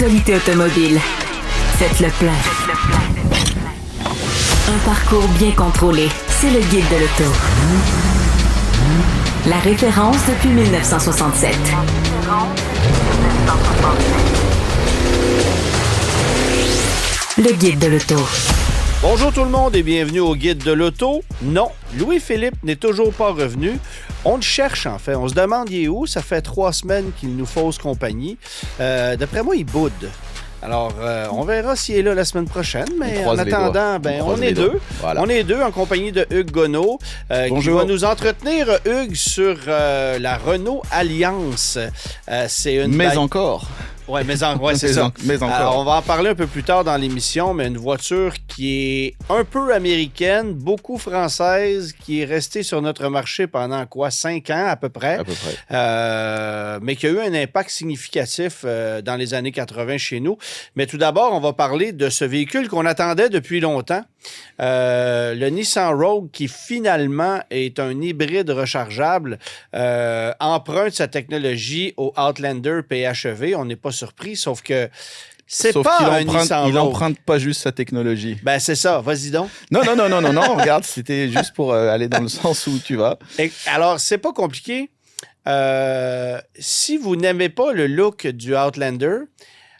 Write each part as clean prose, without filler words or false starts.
l'actualité automobile. Faites le plein. Un parcours bien contrôlé. C'est le Guide de l'auto. La référence depuis 1967. Le Guide de l'auto. Bonjour tout le monde et bienvenue au Guide de l'auto. Non, Louis-Philippe n'est toujours pas revenu. On le cherche en fait. On se demande il est où. Ça fait 3 semaines qu'il nous fausse compagnie. D'après moi, il boude. Alors, on verra s'il est là la semaine prochaine, mais en attendant, on est deux. Voilà. On est deux en compagnie de Hugues Gonneau, qui va nous entretenir, Hugues, sur la Renault Alliance. C'est une encore. Oui, mais c'est ça. Mais encore. Alors, on va en parler un peu plus tard dans l'émission, mais une voiture qui est un peu américaine, beaucoup française, qui est restée sur notre marché pendant 5 ans à peu près. Mais qui a eu un impact significatif dans les années 80 chez nous. Mais tout d'abord, on va parler de ce véhicule qu'on attendait depuis longtemps. Le Nissan Rogue, qui finalement est un hybride rechargeable, emprunte sa technologie au Outlander PHEV. On n'est pas surpris, sauf que c'est pas un Nissan Rogue. Il n'emprunte pas juste sa technologie. Ben c'est ça, vas-y donc. Non, regarde, c'était juste pour aller dans le sens où tu vas. Alors, c'est pas compliqué. Si vous n'aimez pas le look du Outlander,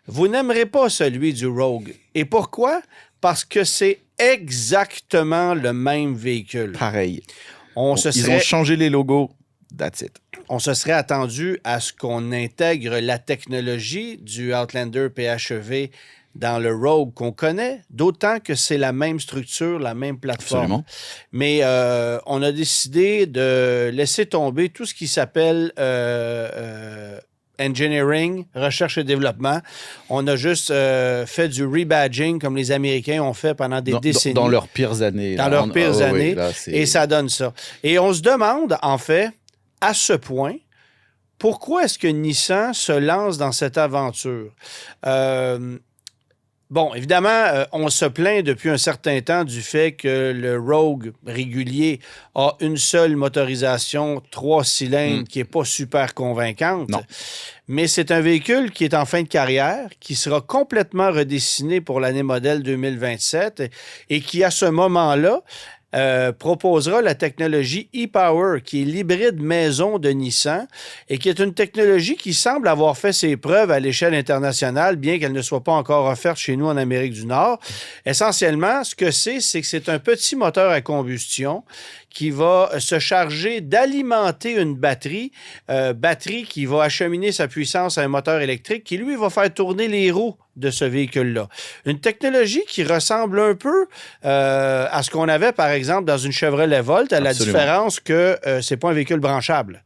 vous n'aimerez pas celui du Rogue. Et pourquoi? Parce que c'est exactement le même véhicule. Pareil. Ils ont changé les logos. That's it. On se serait attendu à ce qu'on intègre la technologie du Outlander PHEV dans le Rogue qu'on connaît, d'autant que c'est la même structure, la même plateforme. Absolument. Mais on a décidé de laisser tomber tout ce qui s'appelle engineering, recherche et développement. On a juste fait du rebadging comme les Américains ont fait pendant des décennies. Dans leurs pires années. Dans leurs pires années. Là, et ça donne ça. Et on se demande, en fait, à ce point, pourquoi est-ce que Nissan se lance dans cette aventure? Bon, évidemment, on se plaint depuis un certain temps du fait que le Rogue régulier a une seule motorisation 3 cylindres qui n'est pas super convaincante. Non. Mais c'est un véhicule qui est en fin de carrière, qui sera complètement redessiné pour l'année modèle 2027 et qui, à ce moment-là, proposera la technologie e-Power, qui est l'hybride maison de Nissan et qui est une technologie qui semble avoir fait ses preuves à l'échelle internationale, bien qu'elle ne soit pas encore offerte chez nous en Amérique du Nord. Essentiellement, ce que c'est que c'est un petit moteur à combustion qui va se charger d'alimenter une batterie qui va acheminer sa puissance à un moteur électrique qui, lui, va faire tourner les roues de ce véhicule-là. Une technologie qui ressemble un peu à ce qu'on avait, par exemple, dans une Chevrolet Volt, à la différence que c'est pas un véhicule branchable.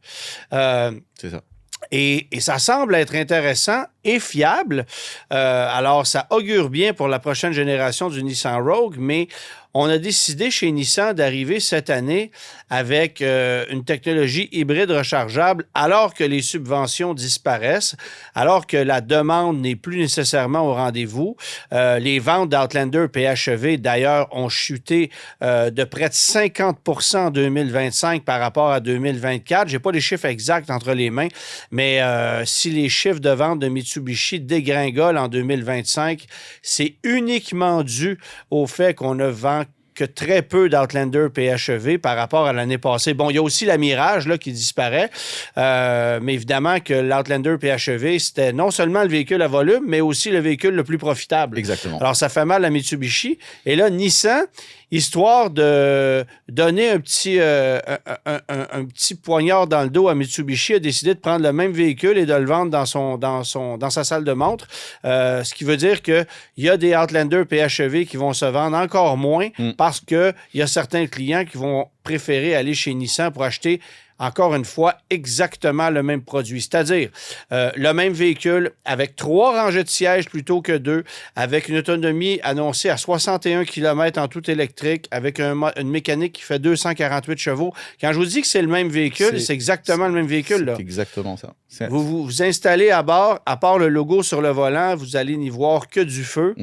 C'est ça. Et ça semble être intéressant et fiable. Alors, ça augure bien pour la prochaine génération du Nissan Rogue, mais on a décidé chez Nissan d'arriver cette année avec une technologie hybride rechargeable alors que les subventions disparaissent, alors que la demande n'est plus nécessairement au rendez-vous. Les ventes d'Outlander PHEV, d'ailleurs, ont chuté de près de 50 % en 2025 par rapport à 2024. Je n'ai pas les chiffres exacts entre les mains, mais si les chiffres de vente de Mitsubishi dégringolent en 2025, c'est uniquement dû au fait qu'on ne vend que très peu d'Outlander PHEV par rapport à l'année passée. Bon, il y a aussi la Mirage là, qui disparaît, mais évidemment que l'Outlander PHEV, c'était non seulement le véhicule à volume, mais aussi le véhicule le plus profitable. Exactement. Alors, ça fait mal à Mitsubishi. Et là, Nissan, histoire de donner un petit poignard dans le dos à Mitsubishi, a décidé de prendre le même véhicule et de le vendre dans sa salle de montre. Ce qui veut dire qu'il y a des Outlander PHEV qui vont se vendre encore moins parce qu'il y a certains clients qui vont préférer aller chez Nissan pour acheter encore une fois, exactement le même produit. C'est-à-dire le même véhicule avec 3 rangées de sièges plutôt que 2, avec une autonomie annoncée à 61 km en tout électrique, avec une mécanique qui fait 248 chevaux. Quand je vous dis que c'est le même véhicule, c'est exactement le même véhicule. C'est exactement ça. Vous installez à bord, à part le logo sur le volant, vous allez n'y voir que du feu.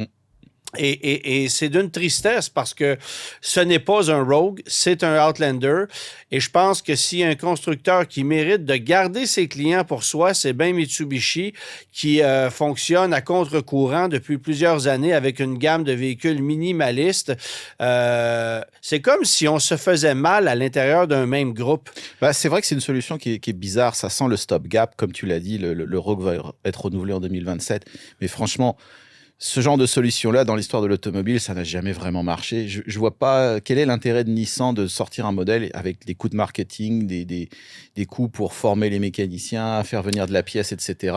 Et c'est d'une tristesse parce que ce n'est pas un Rogue, c'est un Outlander. Et je pense que s'il y a un constructeur qui mérite de garder ses clients pour soi, c'est bien Mitsubishi qui fonctionne à contre-courant depuis plusieurs années avec une gamme de véhicules minimalistes. C'est comme si on se faisait mal à l'intérieur d'un même groupe. Bah, c'est vrai que c'est une solution qui est bizarre. Ça sent le stopgap, comme tu l'as dit. Le Rogue va être renouvelé en 2027. Mais franchement, ce genre de solution-là, dans l'histoire de l'automobile, ça n'a jamais vraiment marché. Je ne vois pas quel est l'intérêt de Nissan de sortir un modèle avec des coûts de marketing, des coûts pour former les mécaniciens, faire venir de la pièce, etc.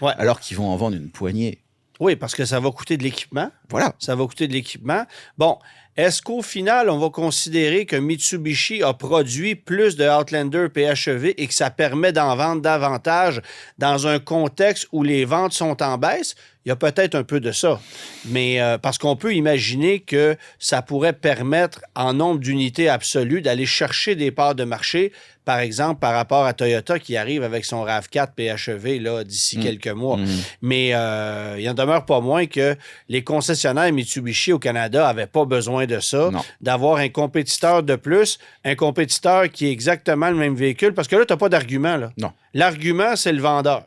Ouais. Alors qu'ils vont en vendre une poignée. Oui, parce que ça va coûter de l'équipement. Voilà. Ça va coûter de l'équipement. Bon, est-ce qu'au final, on va considérer que Mitsubishi a produit plus de Outlander PHEV et que ça permet d'en vendre davantage dans un contexte où les ventes sont en baisse? Il y a peut-être un peu de ça. Mais parce qu'on peut imaginer que ça pourrait permettre, en nombre d'unités absolues, d'aller chercher des parts de marché, par exemple, par rapport à Toyota qui arrive avec son RAV4 PHEV là, d'ici quelques mois. Mais il n'en demeure pas moins que les concessionnaires Mitsubishi au Canada n'avaient pas besoin de ça, d'avoir un compétiteur de plus, un compétiteur qui est exactement le même véhicule, parce que là, tu n'as pas d'argument. Là. Non. L'argument, c'est le vendeur.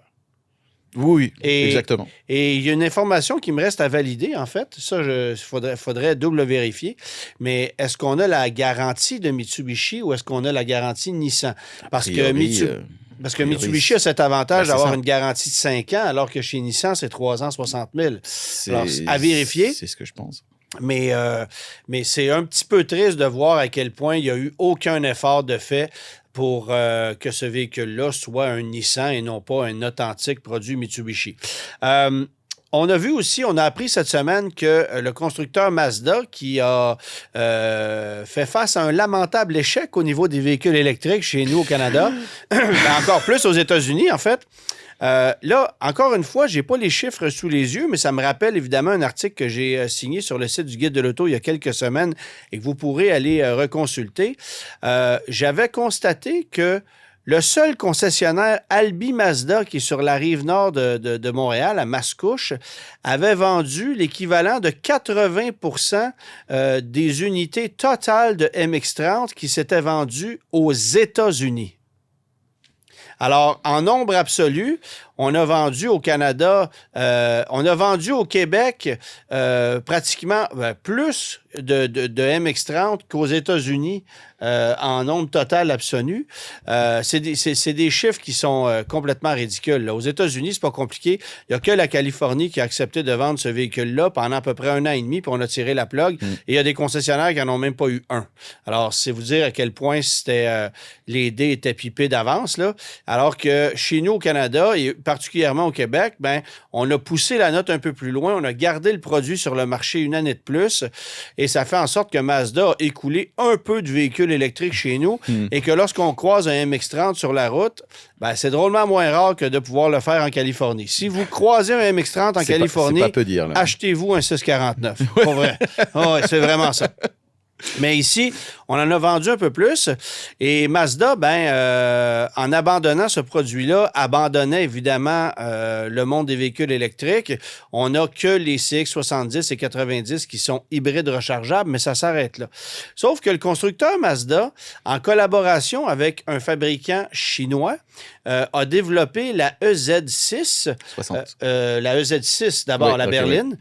Oui, exactement. Et il y a une information qui me reste à valider, en fait. Ça, faudrait double vérifier. Mais est-ce qu'on a la garantie de Mitsubishi ou est-ce qu'on a la garantie Nissan? Parce que Mitsubishi a cet avantage d'avoir une garantie de 5 ans, alors que chez Nissan, c'est 3 ans, 60 000. Alors, à vérifier. C'est ce que je pense. Mais c'est un petit peu triste de voir à quel point il n'y a eu aucun effort de fait pour que ce véhicule-là soit un Nissan et non pas un authentique produit Mitsubishi. On a vu aussi, on a appris cette semaine que le constructeur Mazda, qui a fait face à un lamentable échec au niveau des véhicules électriques chez nous au Canada, encore plus aux États-Unis en fait. Là, encore une fois, je n'ai pas les chiffres sous les yeux, mais ça me rappelle évidemment un article que j'ai signé sur le site du Guide de l'Auto il y a quelques semaines et que vous pourrez aller reconsulter. J'avais constaté que le seul concessionnaire Albi Mazda, qui est sur la rive nord de Montréal, à Mascouche, avait vendu l'équivalent de 80% des unités totales de MX-30 qui s'étaient vendues aux États-Unis. Alors, en nombre absolu, on a vendu au Canada, on a vendu au Québec pratiquement plus de MX-30 qu'aux États-Unis en nombre total absolu. C'est des chiffres qui sont complètement ridicules. Là. Aux États-Unis, c'est pas compliqué. Il n'y a que la Californie qui a accepté de vendre ce véhicule-là pendant à peu près 1 an et demi, puis on a tiré la plug. Et il y a des concessionnaires qui n'en ont même pas eu un. Alors, c'est vous dire à quel point les dés étaient pipés d'avance. Là. Alors que chez nous, au Canada, et particulièrement au Québec, ben, on a poussé la note un peu plus loin. On a gardé le produit sur le marché 1 année de plus. Et ça fait en sorte que Mazda a écoulé un peu de véhicules électriques chez nous et que lorsqu'on croise un MX-30 sur la route, ben, c'est drôlement moins rare que de pouvoir le faire en Californie. Si vous croisez un MX-30 en Californie, achetez-vous un 649. Pas vrai. Oh, c'est vraiment ça. Mais ici, on en a vendu un peu plus. Et Mazda, en abandonnant ce produit-là, abandonnait évidemment le monde des véhicules électriques. On n'a que les CX-70 et 90 qui sont hybrides rechargeables, mais ça s'arrête là. Sauf que le constructeur Mazda, en collaboration avec un fabricant chinois, a développé la EZ6. La EZ6, d'abord, oui, la berline,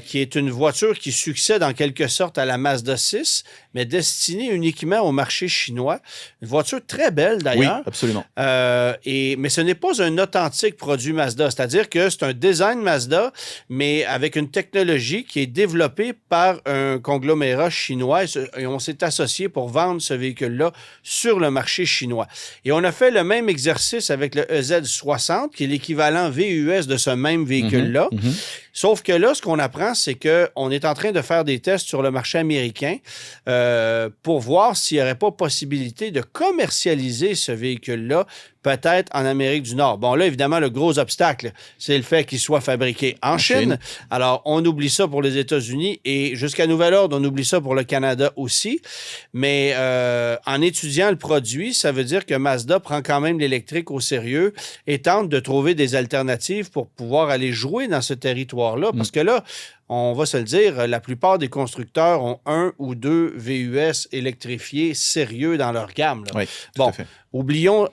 qui est une voiture qui succède en quelque sorte à la Mazda 6, mais destinée uniquement au marché chinois. Une voiture très belle, d'ailleurs. Oui, absolument. Mais ce n'est pas un authentique produit Mazda. C'est-à-dire que c'est un design Mazda, mais avec une technologie qui est développée par un conglomérat chinois. Et on s'est associé pour vendre ce véhicule-là sur le marché chinois. Et on a fait le même exercice avec le EZ60, qui est l'équivalent VUS de ce même véhicule-là. Sauf que là, ce qu'on apprend, c'est qu'on est en train de faire des tests sur le marché américain pour voir s'il n'y aurait pas possibilité de commercialiser ce véhicule-là, peut-être en Amérique du Nord. Bon, là, évidemment, le gros obstacle, c'est le fait qu'il soit fabriqué en Chine. Alors, on oublie ça pour les États-Unis et jusqu'à nouvel ordre, on oublie ça pour le Canada aussi. Mais en étudiant le produit, ça veut dire que Mazda prend quand même l'électrique au sérieux et tente de trouver des alternatives pour pouvoir aller jouer dans ce territoire-là. Parce que là, on va se le dire, la plupart des constructeurs ont un ou deux VUS électrifiés sérieux dans leur gamme. Là. Oui, tout bon, à fait. oublions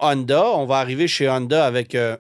Honda. On va arriver chez Honda avec un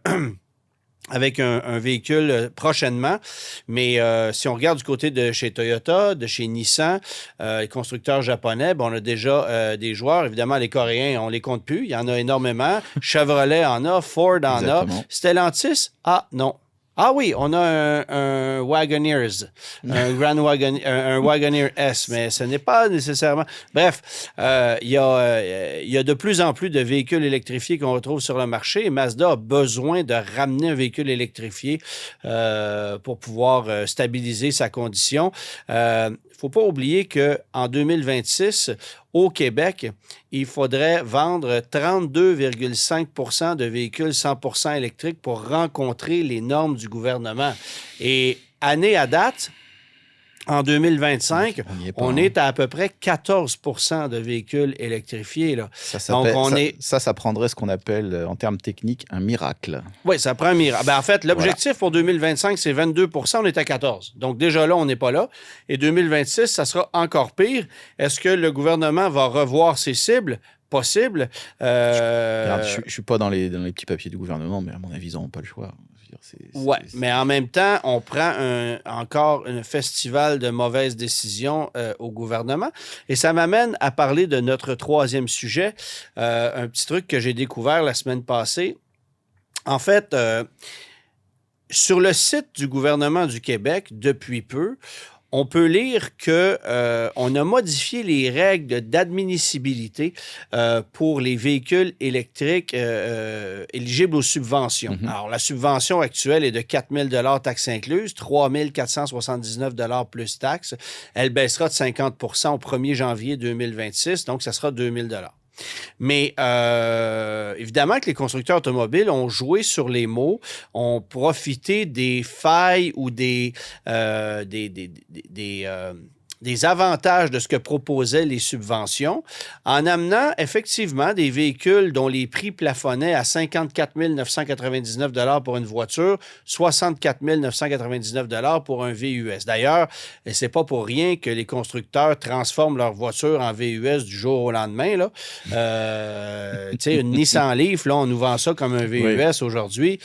véhicule prochainement. Mais si on regarde du côté de chez Toyota, de chez Nissan, les constructeurs japonais, on a déjà des joueurs. Évidemment, les Coréens, on les compte plus. Il y en a énormément. Chevrolet en a, Ford en Exactement. a. Stellantis, non. Ah oui, on a un Wagoneers, un Wagoneer S, mais ce n'est pas nécessairement... Bref, il y a de plus en plus de véhicules électrifiés qu'on retrouve sur le marché et Mazda a besoin de ramener un véhicule électrifié pour pouvoir stabiliser sa condition. Il ne faut pas oublier qu'en 2026, au Québec, il faudrait vendre 32,5 % de véhicules 100% électriques pour rencontrer les normes du gouvernement. Et année à date, en 2025, on est à peu près 14 % de véhicules électrifiés. Là. Ça prendrait ce qu'on appelle, en termes techniques, un miracle. Oui, ça prend un miracle. En fait, l'objectif pour 2025, c'est 22 %. On est à 14 %. Donc, déjà là, on n'est pas là. Et 2026, ça sera encore pire. Est-ce que le gouvernement va revoir ses cibles? Possible. Je ne suis pas dans les petits papiers du gouvernement, mais à mon avis, ils n'auront pas le choix. Oui, mais en même temps, on prend encore un festival de mauvaises décisions au gouvernement. Et ça m'amène à parler de notre troisième sujet, un petit truc que j'ai découvert la semaine passée. En fait, sur le site du gouvernement du Québec, depuis peu, on peut lire qu'on a modifié les règles d'admissibilité pour les véhicules électriques éligibles aux subventions. Mm-hmm. Alors, la subvention actuelle est de 4 000 taxes incluses, 3 479 plus taxes. Elle baissera de 50 % au 1er janvier 2026, donc ça sera 2 000 Mais évidemment que les constructeurs automobiles ont joué sur les mots, ont profité des failles ou des avantages de ce que proposaient les subventions en amenant effectivement des véhicules dont les prix plafonnaient à 54 999 $ pour une voiture, 64 999 $ pour un VUS. D'ailleurs, c'est pas pour rien que les constructeurs transforment leur voiture en VUS du jour au lendemain. Là. Tu sais, une Nissan Leaf, là, on nous vend ça comme un VUS aujourd'hui.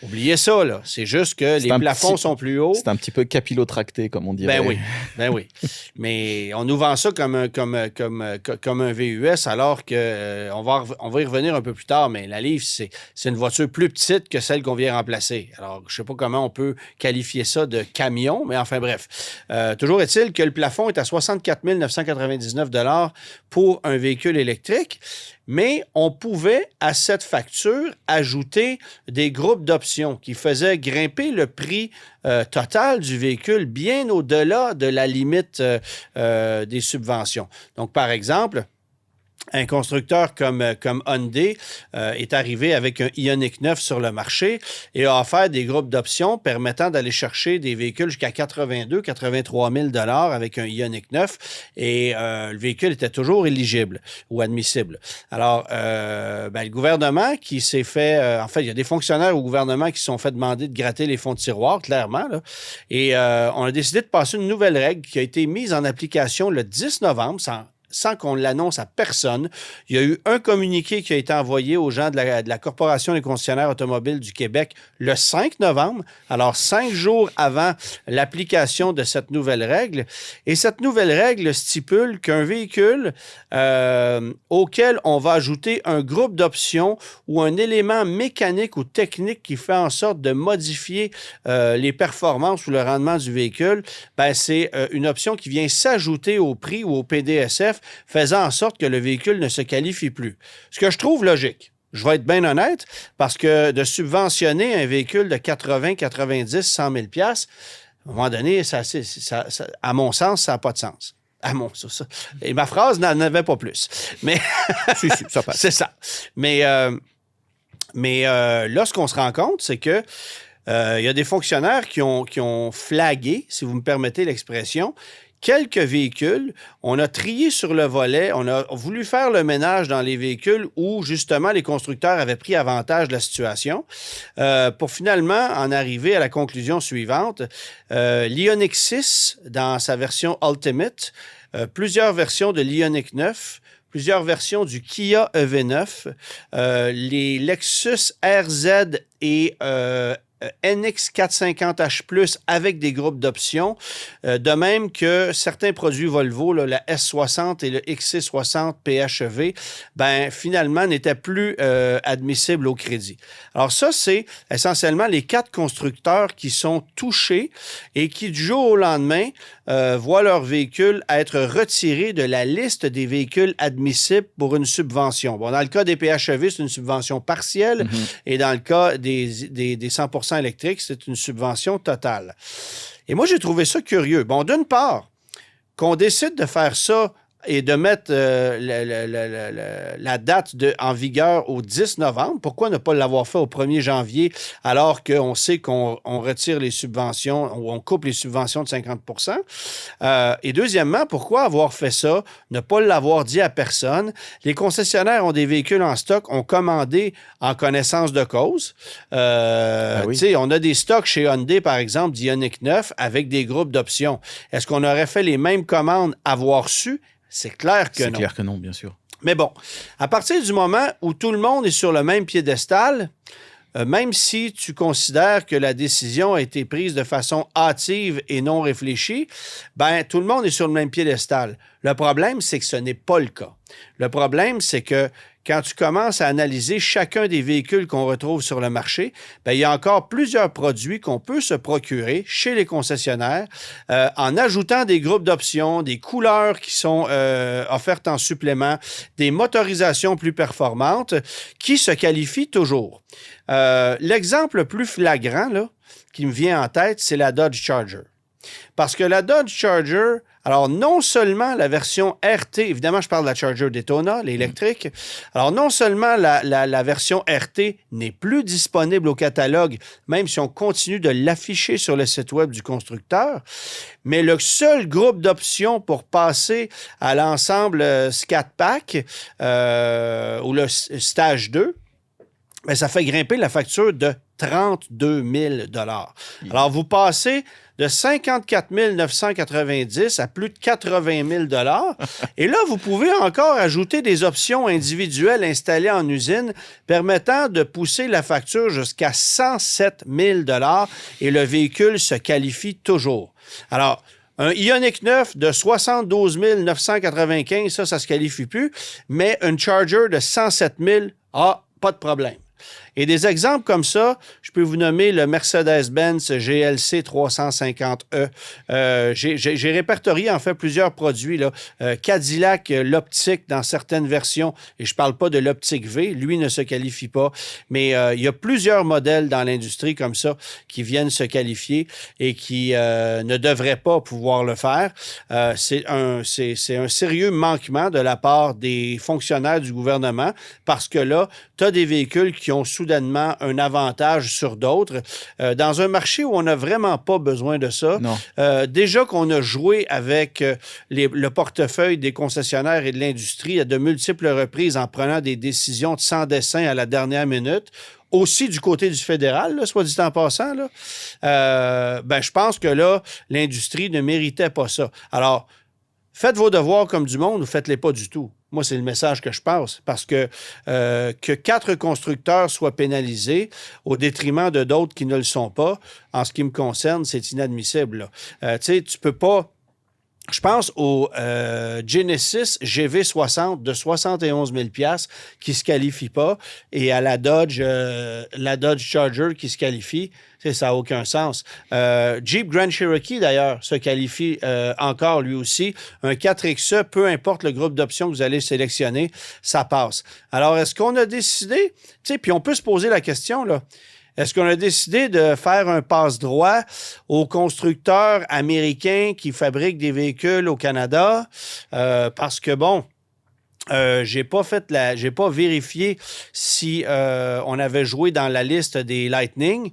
Oubliez ça, là. C'est juste que les plafonds sont plus hauts. C'est un petit peu capillotracté, comme on dirait. Ben oui. Mais on nous vend ça comme un VUS, alors que on va y revenir un peu plus tard, mais la Leaf, c'est une voiture plus petite que celle qu'on vient remplacer. Alors, je ne sais pas comment on peut qualifier ça de camion, mais enfin bref. Toujours est-il que le plafond est à 64 999 $ pour un véhicule électrique. Mais on pouvait, à cette facture, ajouter des groupes d'options qui faisaient grimper le prix total du véhicule bien au-delà de la limite des subventions. Donc, par exemple, un constructeur comme Hyundai est arrivé avec un Ioniq 9 sur le marché et a offert des groupes d'options permettant d'aller chercher des véhicules jusqu'à 83 000 $ avec un Ioniq 9 et le véhicule était toujours éligible ou admissible. Alors, le gouvernement qui s'est fait... en fait, il y a des fonctionnaires au gouvernement qui se sont fait demander de gratter les fonds de tiroir, clairement, là, et on a décidé de passer une nouvelle règle qui a été mise en application le 10 novembre, sans qu'on l'annonce à personne. Il y a eu un communiqué qui a été envoyé aux gens de la Corporation des concessionnaires automobiles du Québec le 5 novembre, alors 5 jours avant l'application de cette nouvelle règle. Et cette nouvelle règle stipule qu'un véhicule auquel on va ajouter un groupe d'options ou un élément mécanique ou technique qui fait en sorte de modifier les performances ou le rendement du véhicule, c'est une option qui vient s'ajouter au prix ou au PDSF, faisant en sorte que le véhicule ne se qualifie plus. Ce que je trouve logique. Je vais être bien honnête, parce que de subventionner un véhicule de 80, 90, 100 000 $, à un moment donné, à mon sens, ça n'a pas de sens. Et ma phrase n'en avait pas plus. Mais si, ça passe. C'est ça. Mais là, ce qu'on se rend compte, c'est que il y a des fonctionnaires qui ont flagué, si vous me permettez l'expression, quelques véhicules. On a trié sur le volet. On a voulu faire le ménage dans les véhicules où, justement, les constructeurs avaient pris avantage de la situation pour finalement en arriver à la conclusion suivante. L'Ioniq 6, dans sa version Ultimate, plusieurs versions de l'Ioniq 9, plusieurs versions du Kia EV9, les Lexus RZ et NX 450H+, avec des groupes d'options, de même que certains produits Volvo, là, la S60 et le XC60 PHEV, ben, finalement, n'étaient plus admissibles au crédit. Alors ça, c'est essentiellement les 4 constructeurs qui sont touchés et qui, du jour au lendemain, voient leur véhicule être retiré de la liste des véhicules admissibles pour une subvention. Bon, dans le cas des PHEV, c'est une subvention partielle, et dans le cas des 100% électriques, c'est une subvention totale. Et moi, j'ai trouvé ça curieux. Bon, d'une part, qu'on décide de faire ça et de mettre la date en vigueur au 10 novembre. Pourquoi ne pas l'avoir fait au 1er janvier alors qu'on sait qu'on retire les subventions ou on coupe les subventions de 50%? Et deuxièmement, pourquoi avoir fait ça, ne pas l'avoir dit à personne? Les concessionnaires ont des véhicules en stock, ont commandé en connaissance de cause. Oui. On a des stocks chez Hyundai, par exemple, d'Ioniq 9 avec des groupes d'options. Est-ce qu'on aurait fait les mêmes commandes avoir su? C'est clair que non. C'est clair que non, bien sûr. Mais bon, à partir du moment où tout le monde est sur le même piédestal, même si tu considères que la décision a été prise de façon hâtive et non réfléchie, ben tout le monde est sur le même piédestal. Le problème, c'est que ce n'est pas le cas. Le problème, c'est que quand tu commences à analyser chacun des véhicules qu'on retrouve sur le marché, bien, il y a encore plusieurs produits qu'on peut se procurer chez les concessionnaires en ajoutant des groupes d'options, des couleurs qui sont offertes en supplément, des motorisations plus performantes qui se qualifient toujours. L'exemple le plus flagrant là, qui me vient en tête, c'est la Dodge Charger. Parce que la Dodge Charger, alors non seulement la version RT, évidemment je parle de la Charger Daytona, l'électrique, alors non seulement la version RT n'est plus disponible au catalogue, même si on continue de l'afficher sur le site web du constructeur, mais le seul groupe d'options pour passer à l'ensemble Scat Pack ou le Stage 2, bien, ça fait grimper la facture de 32 000 $. Alors, vous passez de 54 990 à plus de 80 000 $. Et là, vous pouvez encore ajouter des options individuelles installées en usine permettant de pousser la facture jusqu'à 107 000 $ et le véhicule se qualifie toujours. Alors, un Ioniq 9 de 72 995, ça se qualifie plus, mais une Charger de 107 000, pas de problème. Et des exemples comme ça, je peux vous nommer le Mercedes-Benz GLC 350e. J'ai répertorié en fait plusieurs produits. Là. Cadillac, l'optique dans certaines versions, et je ne parle pas de l'optique V, lui ne se qualifie pas, mais il y a plusieurs modèles dans l'industrie comme ça qui viennent se qualifier et qui ne devraient pas pouvoir le faire. C'est un sérieux manquement de la part des fonctionnaires du gouvernement parce que là, tu as des véhicules qui ont soudainement un avantage sur d'autres. Dans un marché où on n'a vraiment pas besoin de ça, déjà qu'on a joué avec le portefeuille des concessionnaires et de l'industrie à de multiples reprises en prenant des décisions de sans dessein à la dernière minute, aussi du côté du fédéral, là, soit dit en passant, là, je pense que là, l'industrie ne méritait pas ça. Alors, faites vos devoirs comme du monde ou faites-les pas du tout. Moi, c'est le message que je passe, parce que 4 constructeurs soient pénalisés au détriment de d'autres qui ne le sont pas, en ce qui me concerne, c'est inadmissible. Tu sais, tu peux pas... Je pense au Genesis GV60 de 71 000 $ qui ne se qualifie pas et à la Dodge Charger qui se qualifie. Ça n'a aucun sens. Jeep Grand Cherokee, d'ailleurs, se qualifie encore lui aussi. Un 4XE, peu importe le groupe d'options que vous allez sélectionner, ça passe. Alors, est-ce qu'on a décidé... Tu sais, puis on peut se poser la question, là. Est-ce qu'on a décidé de faire un passe-droit aux constructeurs américains qui fabriquent des véhicules au Canada? Parce que, bon, J'ai pas vérifié si on avait joué dans la liste des Lightning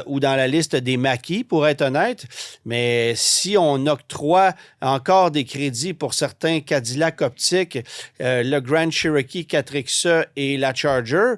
ou dans la liste des Mackie, pour être honnête. Mais si on octroie encore des crédits pour certains Cadillac optiques, le Grand Cherokee 4XE et la Charger,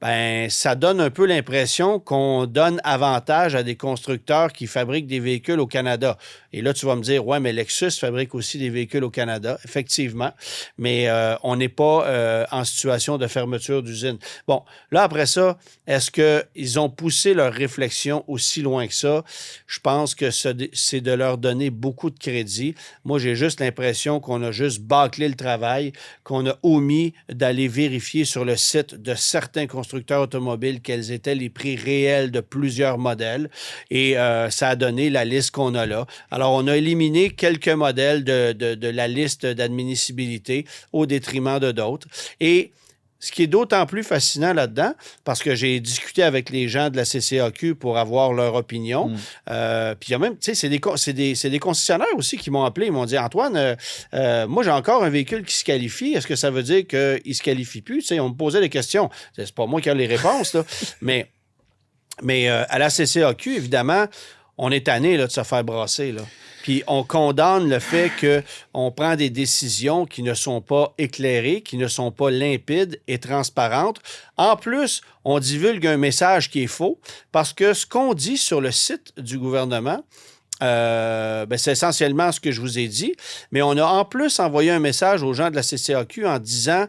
ben, ça donne un peu l'impression qu'on donne avantage à des constructeurs qui fabriquent des véhicules au Canada. Et là, tu vas me dire, ouais, mais Lexus fabrique aussi des véhicules au Canada, effectivement, mais on n'est pas en situation de fermeture d'usine. Bon, là, après ça, est-ce qu'ils ont poussé leur réflexion aussi loin que ça? Je pense que c'est de leur donner beaucoup de crédit. Moi, j'ai juste l'impression qu'on a juste bâclé le travail, qu'on a omis d'aller vérifier sur le site de certains constructeurs automobiles quels étaient les prix réels de plusieurs modèles. Et ça a donné la liste qu'on a là. Alors, on a éliminé quelques modèles de la liste d'admissibilité au détriment de d'autres. Et ce qui est d'autant plus fascinant là-dedans, parce que j'ai discuté avec les gens de la CCAQ pour avoir leur opinion. Puis il y a même, tu sais, c'est des concessionnaires aussi qui m'ont appelé. Ils m'ont dit, Antoine, moi, j'ai encore un véhicule qui se qualifie. Est-ce que ça veut dire qu'il ne se qualifie plus? Tu sais, on me posait des questions. C'est pas moi qui ai les réponses, là. Mais à la CCAQ, évidemment, on est tanné là, de se faire brasser, là. Puis on condamne le fait qu'on prend des décisions qui ne sont pas éclairées, qui ne sont pas limpides et transparentes. En plus, on divulgue un message qui est faux parce que ce qu'on dit sur le site du gouvernement, c'est essentiellement ce que je vous ai dit, mais on a en plus envoyé un message aux gens de la CCAQ en disant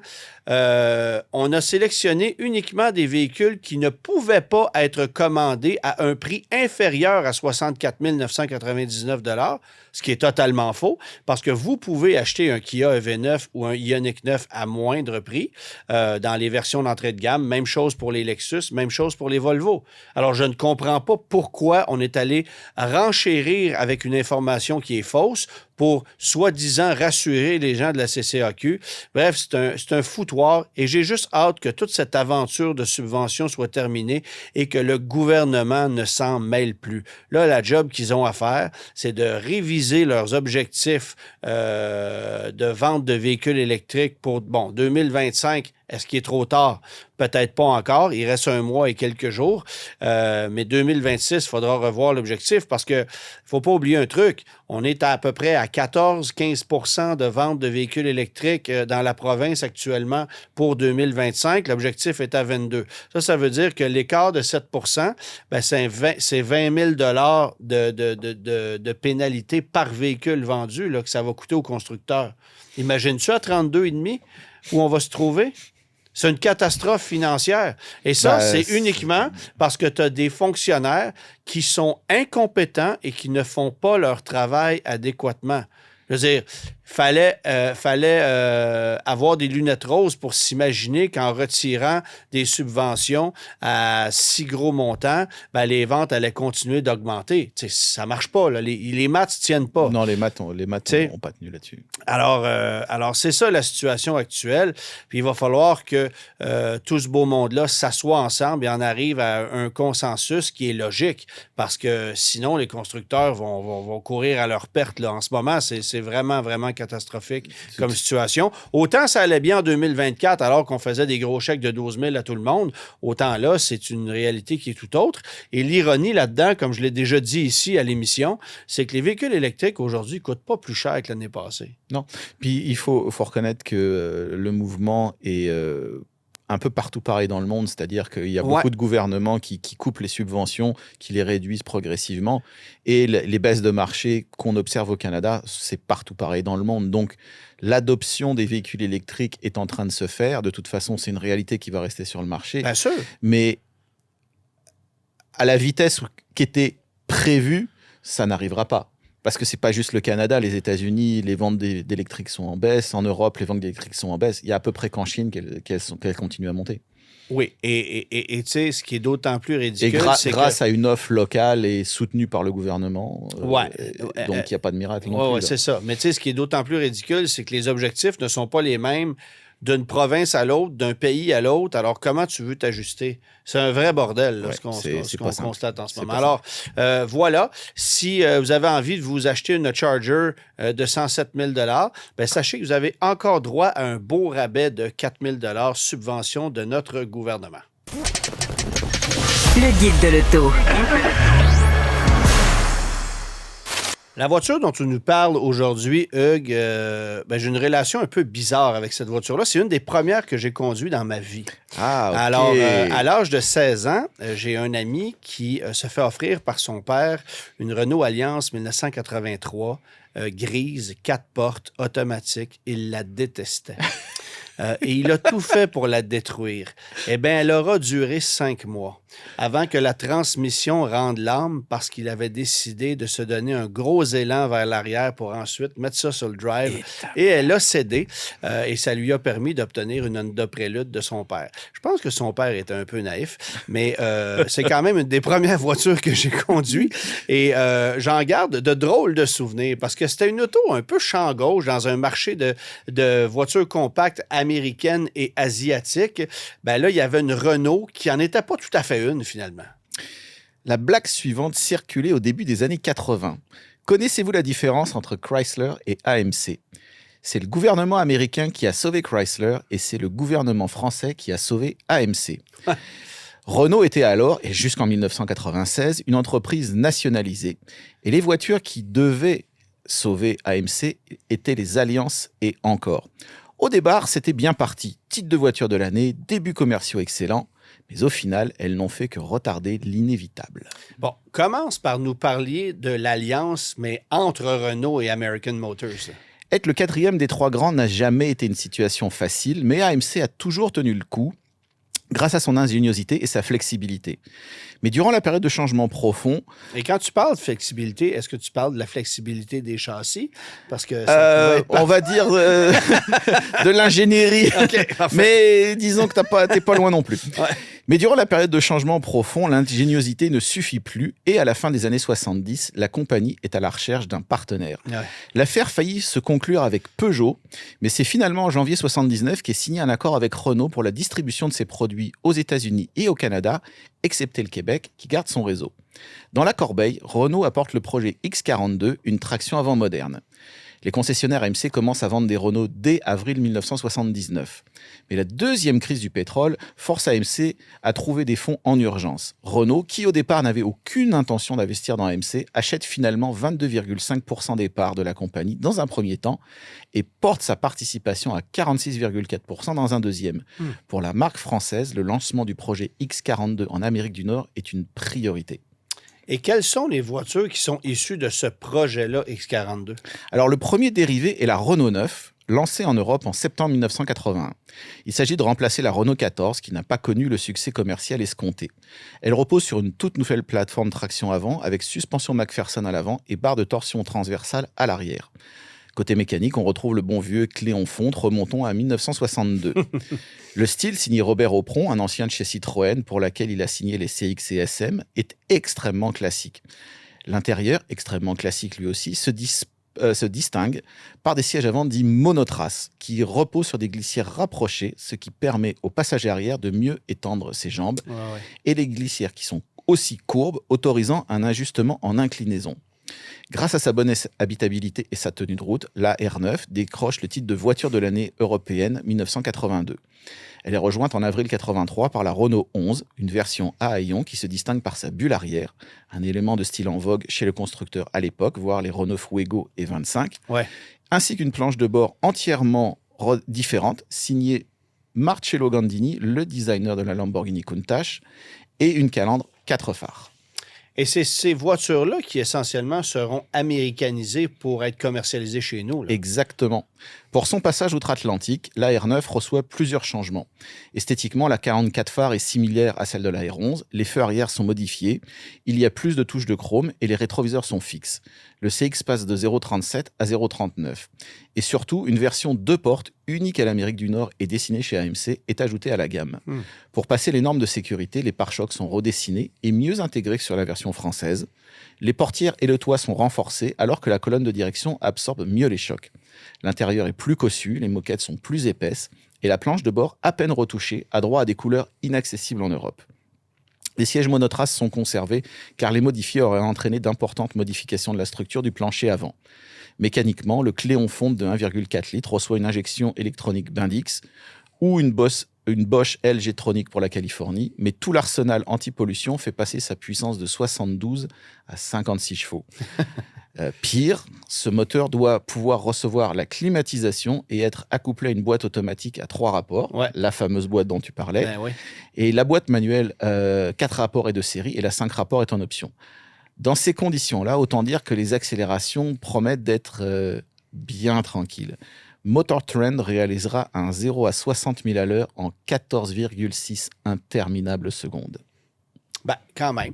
on a sélectionné uniquement des véhicules qui ne pouvaient pas être commandés à un prix inférieur à 64 999 $, ce qui est totalement faux, parce que vous pouvez acheter un Kia EV9 ou un Ioniq 9 à moindre prix dans les versions d'entrée de gamme. Même chose pour les Lexus, même chose pour les Volvo. Alors, je ne comprends pas pourquoi on est allé renchérir avec une information qui est fausse pour soi-disant rassurer les gens de la CCAQ. Bref, c'est un foutoir et j'ai juste hâte que toute cette aventure de subvention soit terminée et que le gouvernement ne s'en mêle plus. Là, la job qu'ils ont à faire, c'est de réviser leurs objectifs de vente de véhicules électriques pour, 2025. Est-ce qu'il est trop tard? Peut-être pas encore. Il reste un mois et quelques jours. Mais 2026, il faudra revoir l'objectif parce que faut pas oublier un truc. On est à peu près à 14-15 % de vente de véhicules électriques dans la province actuellement pour 2025. L'objectif est à 22. Ça veut dire que l'écart de 7 %, c'est 20 000 $ de pénalité par véhicule vendu là, que ça va coûter aux constructeurs. Imagine-tu à 32,5 où on va se trouver? C'est une catastrophe financière. Et ça, c'est uniquement parce que tu as des fonctionnaires qui sont incompétents et qui ne font pas leur travail adéquatement. Je veux dire, fallait avoir des lunettes roses pour s'imaginer qu'en retirant des subventions à si gros montants, les ventes allaient continuer d'augmenter. Tu sais, ça marche pas. Là. Les maths ne tiennent pas. Non, les maths n'ont pas tenu là-dessus. Alors, c'est ça la situation actuelle. Puis il va falloir que tout ce beau monde-là s'assoie ensemble et en arrive à un consensus qui est logique. Parce que sinon, les constructeurs vont courir à leur perte. Là. En ce moment, c'est vraiment, vraiment catastrophique comme situation. Autant ça allait bien en 2024 alors qu'on faisait des gros chèques de 12 000 à tout le monde, autant là, c'est une réalité qui est tout autre. Et l'ironie là-dedans, comme je l'ai déjà dit ici à l'émission, c'est que les véhicules électriques aujourd'hui ne coûtent pas plus cher que l'année passée. Non. Puis il faut reconnaître que le mouvement est un peu partout pareil dans le monde, c'est-à-dire qu'il y a beaucoup de gouvernements qui coupent les subventions, qui les réduisent progressivement, et les baisses de marché qu'on observe au Canada, c'est partout pareil dans le monde. Donc, l'adoption des véhicules électriques est en train de se faire. De toute façon, c'est une réalité qui va rester sur le marché. Bien sûr. Mais à la vitesse qui était prévue, ça n'arrivera pas. Parce que c'est pas juste le Canada, les États-Unis, les ventes d'électriques sont en baisse. En Europe, les ventes d'électriques sont en baisse. Il y a à peu près qu'en Chine qu'elles continuent à monter. Oui, et tu sais, ce qui est d'autant plus ridicule, c'est grâce à une offre locale et soutenue par le gouvernement. Donc, il n'y a pas de miracle non plus. Oui, c'est ça. Mais tu sais, ce qui est d'autant plus ridicule, c'est que les objectifs ne sont pas les mêmes d'une province à l'autre, d'un pays à l'autre. Alors, comment tu veux t'ajuster? C'est un vrai bordel, là, ce qu'on constate en ce moment. Alors, voilà. Si vous avez envie de vous acheter une Charger de 107 000 ben, sachez que vous avez encore droit à un beau rabais de 4 000 subvention de notre gouvernement. Le guide de l'auto. La voiture dont tu nous parles aujourd'hui, Hugues, j'ai une relation un peu bizarre avec cette voiture-là. C'est une des premières que j'ai conduites dans ma vie. Ah, OK. Alors, à l'âge de 16 ans, j'ai un ami qui se fait offrir par son père une Renault Alliance 1983, grise, 4 portes, automatique. Il la détestait. Et il a tout fait pour la détruire. Eh bien, elle aura duré 5 mois avant que la transmission rende l'âme parce qu'il avait décidé de se donner un gros élan vers l'arrière pour ensuite mettre ça sur le drive. Et elle a cédé et ça lui a permis d'obtenir une Honda Prélude de son père. Je pense que son père était un peu naïf, mais c'est quand même une des premières voitures que j'ai conduites et j'en garde de drôles de souvenirs parce que c'était une auto un peu champ gauche dans un marché de voitures compactes américaines et asiatiques. Ben là, il y avait une Renault qui n'en était pas tout à fait une, finalement. La blague suivante circulait au début des années 80. Connaissez-vous la différence entre Chrysler et AMC ? C'est le gouvernement américain qui a sauvé Chrysler et c'est le gouvernement français qui a sauvé AMC. Renault était alors, et jusqu'en 1996, une entreprise nationalisée. Et les voitures qui devaient sauver AMC étaient les Alliances et encore. Au départ, c'était bien parti. Titre de voiture de l'année, débuts commerciaux excellents. Mais au final, elles n'ont fait que retarder l'inévitable. Bon, commence par nous parler de l'alliance, mais entre Renault et American Motors. Être le quatrième des trois grands n'a jamais été une situation facile, mais AMC a toujours tenu le coup grâce à son ingéniosité et sa flexibilité. Mais durant la période de changement profond... Et quand tu parles de flexibilité, est-ce que tu parles de la flexibilité des châssis? Parce que on va dire de l'ingénierie. Okay, mais disons que t'es pas loin non plus. Ouais. Mais durant la période de changement profond, l'ingéniosité ne suffit plus et à la fin des années 70, la compagnie est à la recherche d'un partenaire. Ouais. L'affaire faillit se conclure avec Peugeot, mais c'est finalement en janvier 79 qu'est signé un accord avec Renault pour la distribution de ses produits aux États-Unis et au Canada, excepté le Québec, qui garde son réseau. Dans la corbeille, Renault apporte le projet X42, une traction avant moderne. Les concessionnaires AMC commencent à vendre des Renault dès avril 1979. Mais la deuxième crise du pétrole force AMC à trouver des fonds en urgence. Renault, qui au départ n'avait aucune intention d'investir dans AMC, achète finalement 22,5% des parts de la compagnie dans un premier temps et porte sa participation à 46,4% dans un deuxième. Pour la marque française, le lancement du projet X42 en Amérique du Nord est une priorité. Et quelles sont les voitures qui sont issues de ce projet-là X42? Alors, le premier dérivé est la Renault 9, lancée en Europe en septembre 1981. Il s'agit de remplacer la Renault 14, qui n'a pas connu le succès commercial escompté. Elle repose sur une toute nouvelle plateforme traction avant, avec suspension McPherson à l'avant et barre de torsion transversale à l'arrière. Côté mécanique, on retrouve le bon vieux clé en fonte, remontons à 1962. Le style, signé Robert Aupron, un ancien de chez Citroën, pour laquelle il a signé les CX et SM, est extrêmement classique. L'intérieur, extrêmement classique lui aussi, se distingue par des sièges avant dits monotraces, qui reposent sur des glissières rapprochées, ce qui permet au passager arrière de mieux étendre ses jambes, et les glissières qui sont aussi courbes, autorisant un ajustement en inclinaison. Grâce à sa bonne habitabilité et sa tenue de route, la R9 décroche le titre de voiture de l'année européenne 1982. Elle est rejointe en avril 83 par la Renault 11, une version à haillons qui se distingue par sa bulle arrière, un élément de style en vogue chez le constructeur à l'époque, voire les Renault Fuego et 25, ainsi qu'une planche de bord entièrement différente, signée Marcello Gandini, le designer de la Lamborghini Countach, et une calandre 4 phares. Et c'est ces voitures-là qui, essentiellement, seront américanisées pour être commercialisées chez nous. Là. Exactement. Pour son passage outre-Atlantique, la R9 reçoit plusieurs changements. Esthétiquement, la 44 phares est similaire à celle de la R11. Les feux arrière sont modifiés. Il y a plus de touches de chrome et les rétroviseurs sont fixes. Le CX passe de 0,37 à 0,39. Et surtout, une version 2 portes, unique à l'Amérique du Nord et dessinée chez AMC, est ajoutée à la gamme. Pour passer les normes de sécurité, les pare-chocs sont redessinés et mieux intégrés que sur la version française. Les portières et le toit sont renforcés alors que la colonne de direction absorbe mieux les chocs. L'intérieur est plus cossu, les moquettes sont plus épaisses et la planche de bord, à peine retouchée, a droit à des couleurs inaccessibles en Europe. Les sièges monotraces sont conservés car les modifiés auraient entraîné d'importantes modifications de la structure du plancher avant. Mécaniquement, le Cléon fonte de 1,4 litres reçoit une injection électronique Bendix ou une Bosch L-G-Tronic pour la Californie, mais tout l'arsenal anti-pollution fait passer sa puissance de 72 à 56 chevaux. Pire, ce moteur doit pouvoir recevoir la climatisation et être accouplé à une boîte automatique à 3 rapports, la fameuse boîte dont tu parlais. Et la boîte manuelle 4 rapports est de série et la 5 rapports est en option. Dans ces conditions-là, autant dire que les accélérations promettent d'être bien tranquilles. Motor Trend réalisera un 0 à 60 000 à l'heure en 14,6 interminables secondes. Ben, quand même.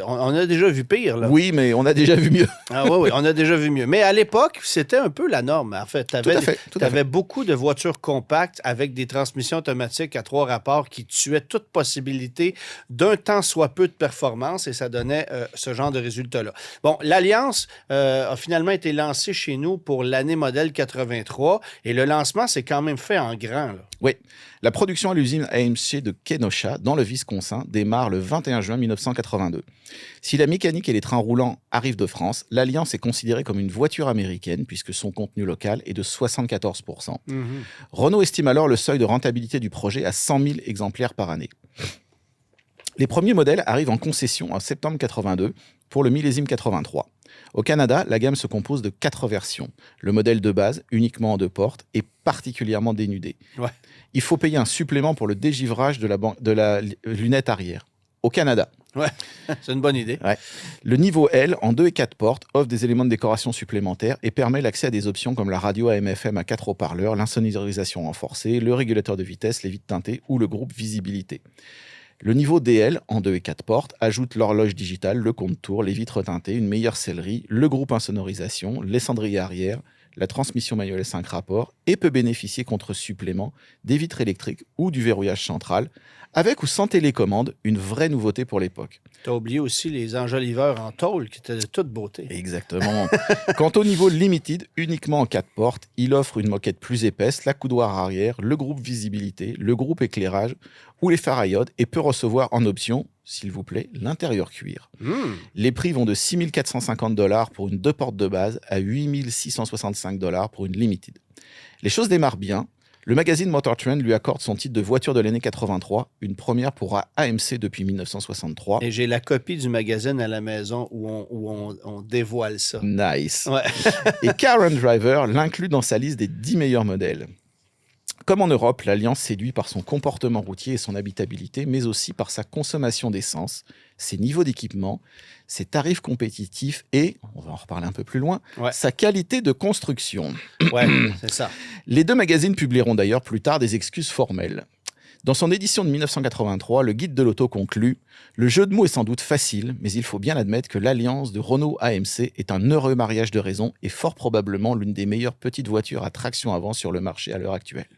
On a déjà vu pire, là. Oui, mais on a déjà vu mieux. Oui, on a déjà vu mieux. Mais à l'époque, c'était un peu la norme. En fait, tu avais beaucoup de voitures compactes avec des transmissions automatiques à 3 rapports qui tuaient toute possibilité d'un tant soit peu de performance et ça donnait ce genre de résultat-là. Bon, l'Alliance a finalement été lancée chez nous pour l'année modèle 83 et le lancement s'est quand même fait en grand, là. Oui. La production à l'usine AMC de Kenosha, dans le Wisconsin, démarre le 21 juin 1982. Si la mécanique et les trains roulants arrivent de France, l'Alliance est considérée comme une voiture américaine puisque son contenu local est de 74%. Renault estime alors le seuil de rentabilité du projet à 100 000 exemplaires par année. Les premiers modèles arrivent en concession en septembre 82 pour le millésime 83. Au Canada, la gamme se compose de 4 versions. Le modèle de base, uniquement en 2 portes, est particulièrement dénudé. Il faut payer un supplément pour le dégivrage de la lunette arrière. Au Canada. C'est une bonne idée. Le niveau L, en 2 et 4 portes, offre des éléments de décoration supplémentaires et permet l'accès à des options comme la radio AM/FM à 4 haut-parleurs, l'insonorisation renforcée, le régulateur de vitesse, les vitres teintées ou le groupe visibilité. Le niveau DL, en 2 et 4 portes, ajoute l'horloge digitale, le compte-tours, les vitres teintées, une meilleure sellerie, le groupe insonorisation, les cendriers arrière, la transmission manuelle 5 rapports et peut bénéficier contre supplément des vitres électriques ou du verrouillage central, avec ou sans télécommande, une vraie nouveauté pour l'époque. Tu as oublié aussi les enjoliveurs en tôle qui étaient de toute beauté. Exactement. Quant au niveau Limited, uniquement en 4 portes, il offre une moquette plus épaisse, la coudoir arrière, le groupe visibilité, le groupe éclairage ou les phares à iode et peut recevoir en option, s'il vous plaît, l'intérieur cuir. Les prix vont de 6 450 $ pour une 2 portes de base à 8 665 $ pour une Limited. Les choses démarrent bien. Le magazine Motor Trend lui accorde son titre de voiture de l'année 83, une première pour AMC depuis 1963. Et j'ai la copie du magazine à la maison où on dévoile ça. Nice. Et Car and Driver l'inclut dans sa liste des 10 meilleurs modèles. Comme en Europe, l'Alliance séduit par son comportement routier et son habitabilité, mais aussi par sa consommation d'essence, ses niveaux d'équipement, ses tarifs compétitifs et, on va en reparler un peu plus loin, sa qualité de construction. C'est ça. Les 2 magazines publieront d'ailleurs plus tard des excuses formelles. Dans son édition de 1983, le guide de l'auto conclut « Le jeu de mots est sans doute facile, mais il faut bien admettre que l'alliance de Renault-AMC est un heureux mariage de raisons et fort probablement l'une des meilleures petites voitures à traction avant sur le marché à l'heure actuelle. »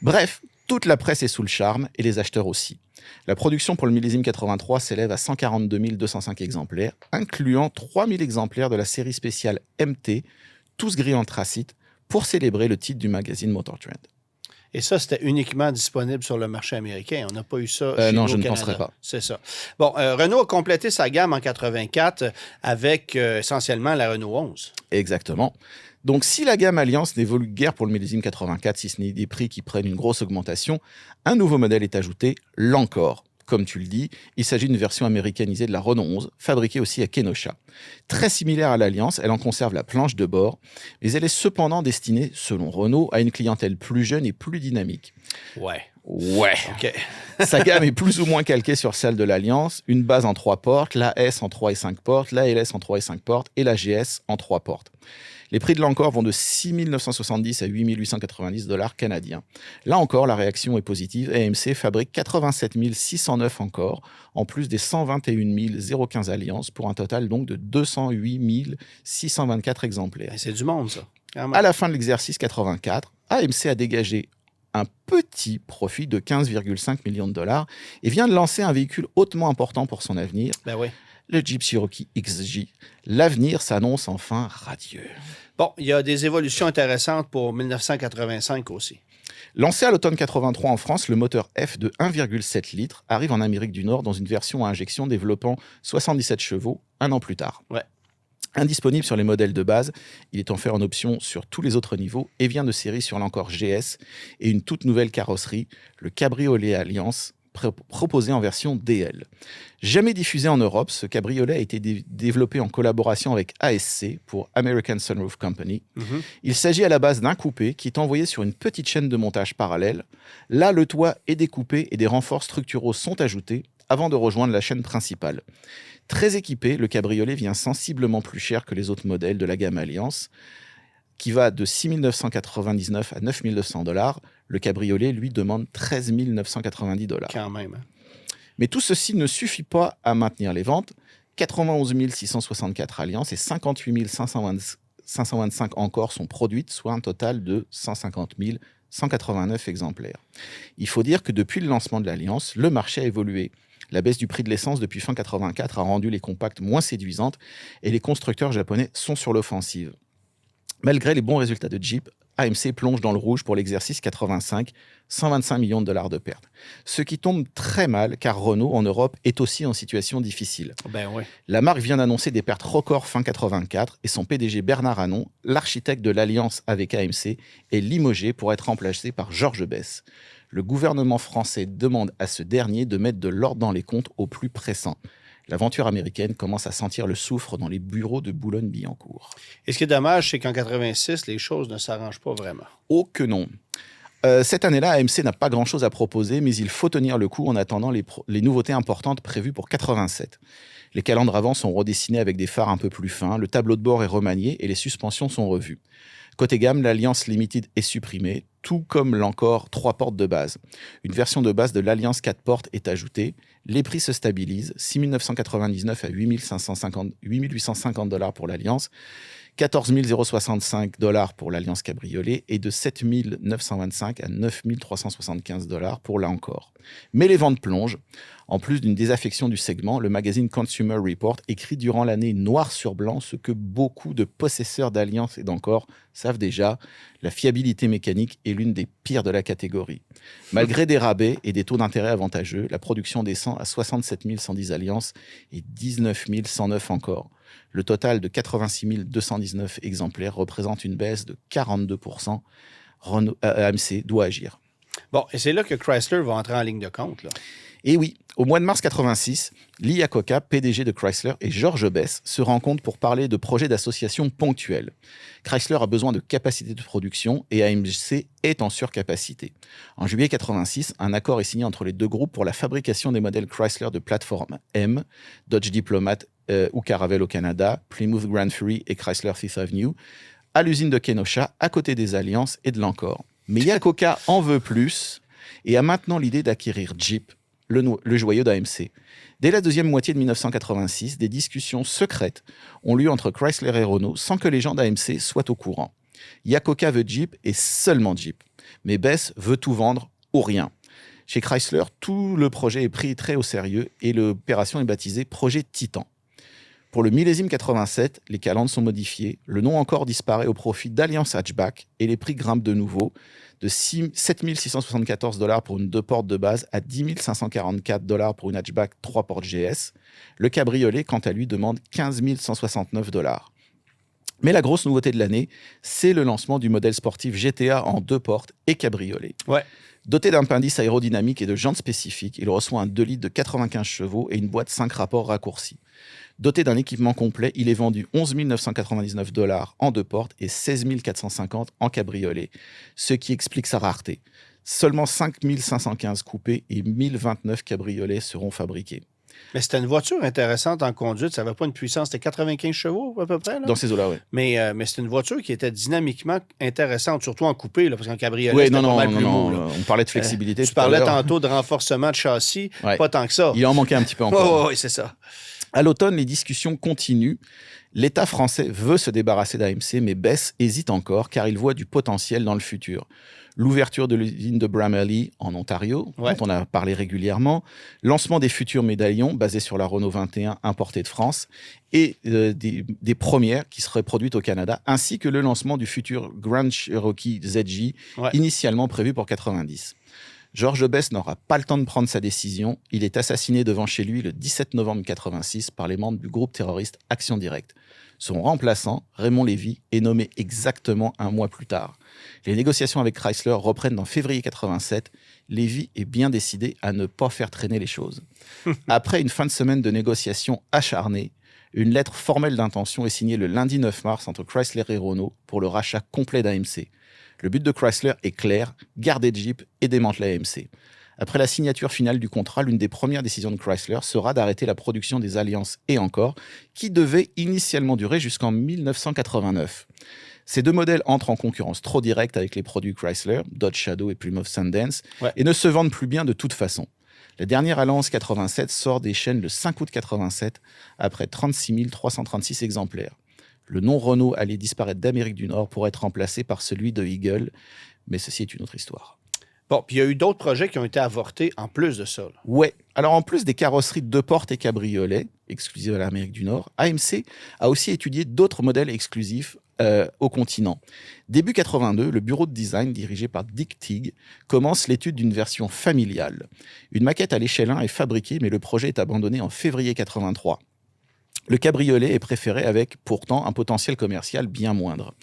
Bref, toute la presse est sous le charme et les acheteurs aussi. La production pour le millésime 83 s'élève à 142 205 exemplaires, incluant 3000 exemplaires de la série spéciale MT, tous gris anthracite, pour célébrer le titre du magazine Motor Trend. Et ça, c'était uniquement disponible sur le marché américain. On n'a pas eu ça chez nous non, au je ne Canada. penserais pas. C'est ça. Bon, Renault a complété sa gamme en 84 avec essentiellement la Renault 11. Exactement. Donc, si la gamme Alliance n'évolue guère pour le millésime 84, si ce n'est des prix qui prennent une grosse augmentation, un nouveau modèle est ajouté, l'Encore. Comme tu le dis, il s'agit d'une version américanisée de la Renault 11, fabriquée aussi à Kenosha. Très similaire à l'Alliance, elle en conserve la planche de bord, mais elle est cependant destinée, selon Renault, à une clientèle plus jeune et plus dynamique. Ouais. OK. Sa gamme est plus ou moins calquée sur celle de l'Alliance, une base en 3 portes, la S en 3 et 5 portes, la LS en 3 et 5 portes et la GS en 3 portes. Les prix de l'Encore vont de 6 970 à 8 890 $ canadiens. Là encore, la réaction est positive. AMC fabrique 87 609 Encore, en plus des 121 015 Alliances, pour un total donc de 208 624 exemplaires. C'est du monde, ça. À la fin de l'exercice 84, AMC a dégagé un petit profit de 15,5 millions de $ et vient de lancer un véhicule hautement important pour son avenir. le Jeep Cherokee XJ. L'avenir s'annonce enfin radieux. Bon, il y a des évolutions intéressantes pour 1985 aussi. Lancé à l'automne 83 en France, le moteur F de 1,7 litres arrive en Amérique du Nord dans une version à injection développant 77 chevaux un an plus tard. Ouais. Indisponible sur les modèles de base, il est offert en option sur tous les autres niveaux et vient de série sur l'Encore GS et une toute nouvelle carrosserie, le Cabriolet Alliance, proposé en version DL. Jamais diffusé en Europe, ce cabriolet a été développé en collaboration avec ASC pour American Sunroof Company. Il s'agit à la base d'un coupé qui est envoyé sur une petite chaîne de montage parallèle. Là, le toit est découpé et des renforts structuraux sont ajoutés avant de rejoindre la chaîne principale. Très équipé, le cabriolet vient sensiblement plus cher que les autres modèles de la gamme Alliance, qui va de 6 999 à 9 900 $. Le cabriolet, lui, demande 13 990 $. Quand même. Hein. Mais tout ceci ne suffit pas à maintenir les ventes. 91 664 Alliances et 58 525 encore sont produites, soit un total de 150 189 exemplaires. Il faut dire que depuis le lancement de l'Alliance, le marché a évolué. La baisse du prix de l'essence depuis fin 84 a rendu les compacts moins séduisantes et les constructeurs japonais sont sur l'offensive. Malgré les bons résultats de Jeep, AMC plonge dans le rouge pour l'exercice 85, 125 millions de $ de pertes. Ce qui tombe très mal car Renault en Europe est aussi en situation difficile. Ben oui. La marque vient d'annoncer des pertes records fin 84 et son PDG Bernard Arnault, l'architecte de l'alliance avec AMC, est limogé pour être remplacé par Georges Besse. Le gouvernement français demande à ce dernier de mettre de l'ordre dans les comptes au plus pressant. L'aventure américaine commence à sentir le soufre dans les bureaux de Boulogne-Billancourt. Et ce qui est dommage, c'est qu'en 86, les choses ne s'arrangent pas vraiment. Oh que non. Cette année-là, AMC n'a pas grand-chose à proposer, mais il faut tenir le coup en attendant les nouveautés importantes prévues pour 87. Les calandres avant sont redessinés avec des phares un peu plus fins, le tableau de bord est remanié et les suspensions sont revues. Côté gamme, l'Alliance Limited est supprimée, tout comme l'Encore 3 portes de base. Une version de base de l'Alliance 4 portes est ajoutée. Les prix se stabilisent, 6 999 à 8 850 $ pour l'Alliance, 14 065 $ pour l'Alliance Cabriolet et de 7 925 à 9 375 $ pour l'Encore. Mais les ventes plongent. En plus d'une désaffection du segment, le magazine Consumer Report écrit durant l'année noir sur blanc ce que beaucoup de possesseurs d'Alliance et d'Encore savent déjà, la fiabilité mécanique est l'une des pires de la catégorie. Malgré des rabais et des taux d'intérêt avantageux, la production descend à 67 110 Alliances et 19 109 encore. Le total de 86 219 exemplaires représente une baisse de 42%. AMC doit agir. Bon, et c'est là que Chrysler va entrer en ligne de compte, là. Et oui, au mois de mars 86, Lee Iacocca, PDG de Chrysler, et Georges Besse se rencontrent pour parler de projets d'association ponctuels. Chrysler a besoin de capacité de production et AMC est en surcapacité. En juillet 86, un accord est signé entre les deux groupes pour la fabrication des modèles Chrysler de plateforme M, Dodge Diplomat ou Caravelle au Canada, Plymouth Grand Fury et Chrysler Fifth Avenue, à l'usine de Kenosha, à côté des Alliances et de l'Encore. Mais Iacocca en veut plus et a maintenant l'idée d'acquérir Jeep, le joyau d'AMC. Dès la deuxième moitié de 1986, des discussions secrètes ont lieu entre Chrysler et Renault sans que les gens d'AMC soient au courant. Iacocca veut Jeep et seulement Jeep. Mais Besse veut tout vendre ou rien. Chez Chrysler, tout le projet est pris très au sérieux et l'opération est baptisée Projet Titan. Pour le millésime 87, les calandres sont modifiés, le nom encore disparaît au profit d'Alliance Hatchback et les prix grimpent de nouveau de 7 674 $ pour une 2 portes de base à 10 544 $ pour une hatchback 3 portes GS. Le cabriolet, quant à lui, demande 15 169 $. Mais la grosse nouveauté de l'année, c'est le lancement du modèle sportif GTA en 2 portes et cabriolet. Ouais. Doté d'un pindice aérodynamique et de jantes spécifiques, il reçoit un 2 litres de 95 chevaux et une boîte 5 rapports raccourcis. Doté d'un équipement complet, il est vendu 11 999 $ en 2 portes et 16 450 en cabriolet, ce qui explique sa rareté. Seulement 5 515 coupés et 1029 cabriolets seront fabriqués. Mais c'était une voiture intéressante en conduite. Ça n'avait pas une puissance, c'était 95 chevaux à peu près. Là. Dans ces eaux-là, oui. Mais c'était une voiture qui était dynamiquement intéressante, surtout en coupé, là, parce qu'en cabriolet, c'était pas mal plus mou. Là. On parlait de flexibilité. Tu parlais tantôt de renforcement de châssis, pas tant que ça. Il en manquait un petit peu encore. Oui, c'est ça. À l'automne, les discussions continuent. L'État français veut se débarrasser d'AMC, mais Bess hésite encore car il voit du potentiel dans le futur. L'ouverture de l'usine de Bramalea en Ontario, dont on a parlé régulièrement, lancement des futurs médaillons basés sur la Renault 21 importée de France et des premières qui seraient produites au Canada, ainsi que le lancement du futur Grand Cherokee ZJ, initialement prévu pour 90. George Bess n'aura pas le temps de prendre sa décision. Il est assassiné devant chez lui le 17 novembre 86 par les membres du groupe terroriste Action Directe. Son remplaçant, Raymond Lévy, est nommé exactement un mois plus tard. Les négociations avec Chrysler reprennent en février 87. Lévy est bien décidé à ne pas faire traîner les choses. Après une fin de semaine de négociations acharnées, une lettre formelle d'intention est signée le lundi 9 mars entre Chrysler et Renault pour le rachat complet d'AMC. Le but de Chrysler est clair, garder Jeep et démanteler AMC. Après la signature finale du contrat, l'une des premières décisions de Chrysler sera d'arrêter la production des Alliances et encore, qui devait initialement durer jusqu'en 1989. Ces deux modèles entrent en concurrence trop directe avec les produits Chrysler, Dodge Shadow et Plymouth Sundance, et ne se vendent plus bien de toute façon. La dernière Alliance 87 sort des chaînes le 5 août 87, après 36 336 exemplaires. Le nom Renault allait disparaître d'Amérique du Nord pour être remplacé par celui de Eagle, mais ceci est une autre histoire. Bon, puis il y a eu d'autres projets qui ont été avortés en plus de ça. Ouais. Alors, en plus des carrosseries de 2 portes et cabriolets, exclusives à l'Amérique du Nord, AMC a aussi étudié d'autres modèles exclusifs au continent. Début 82, le bureau de design dirigé par Dick Teague commence l'étude d'une version familiale. Une maquette à l'échelle 1 est fabriquée, mais le projet est abandonné en février 83. Le cabriolet est préféré avec, pourtant, un potentiel commercial bien moindre.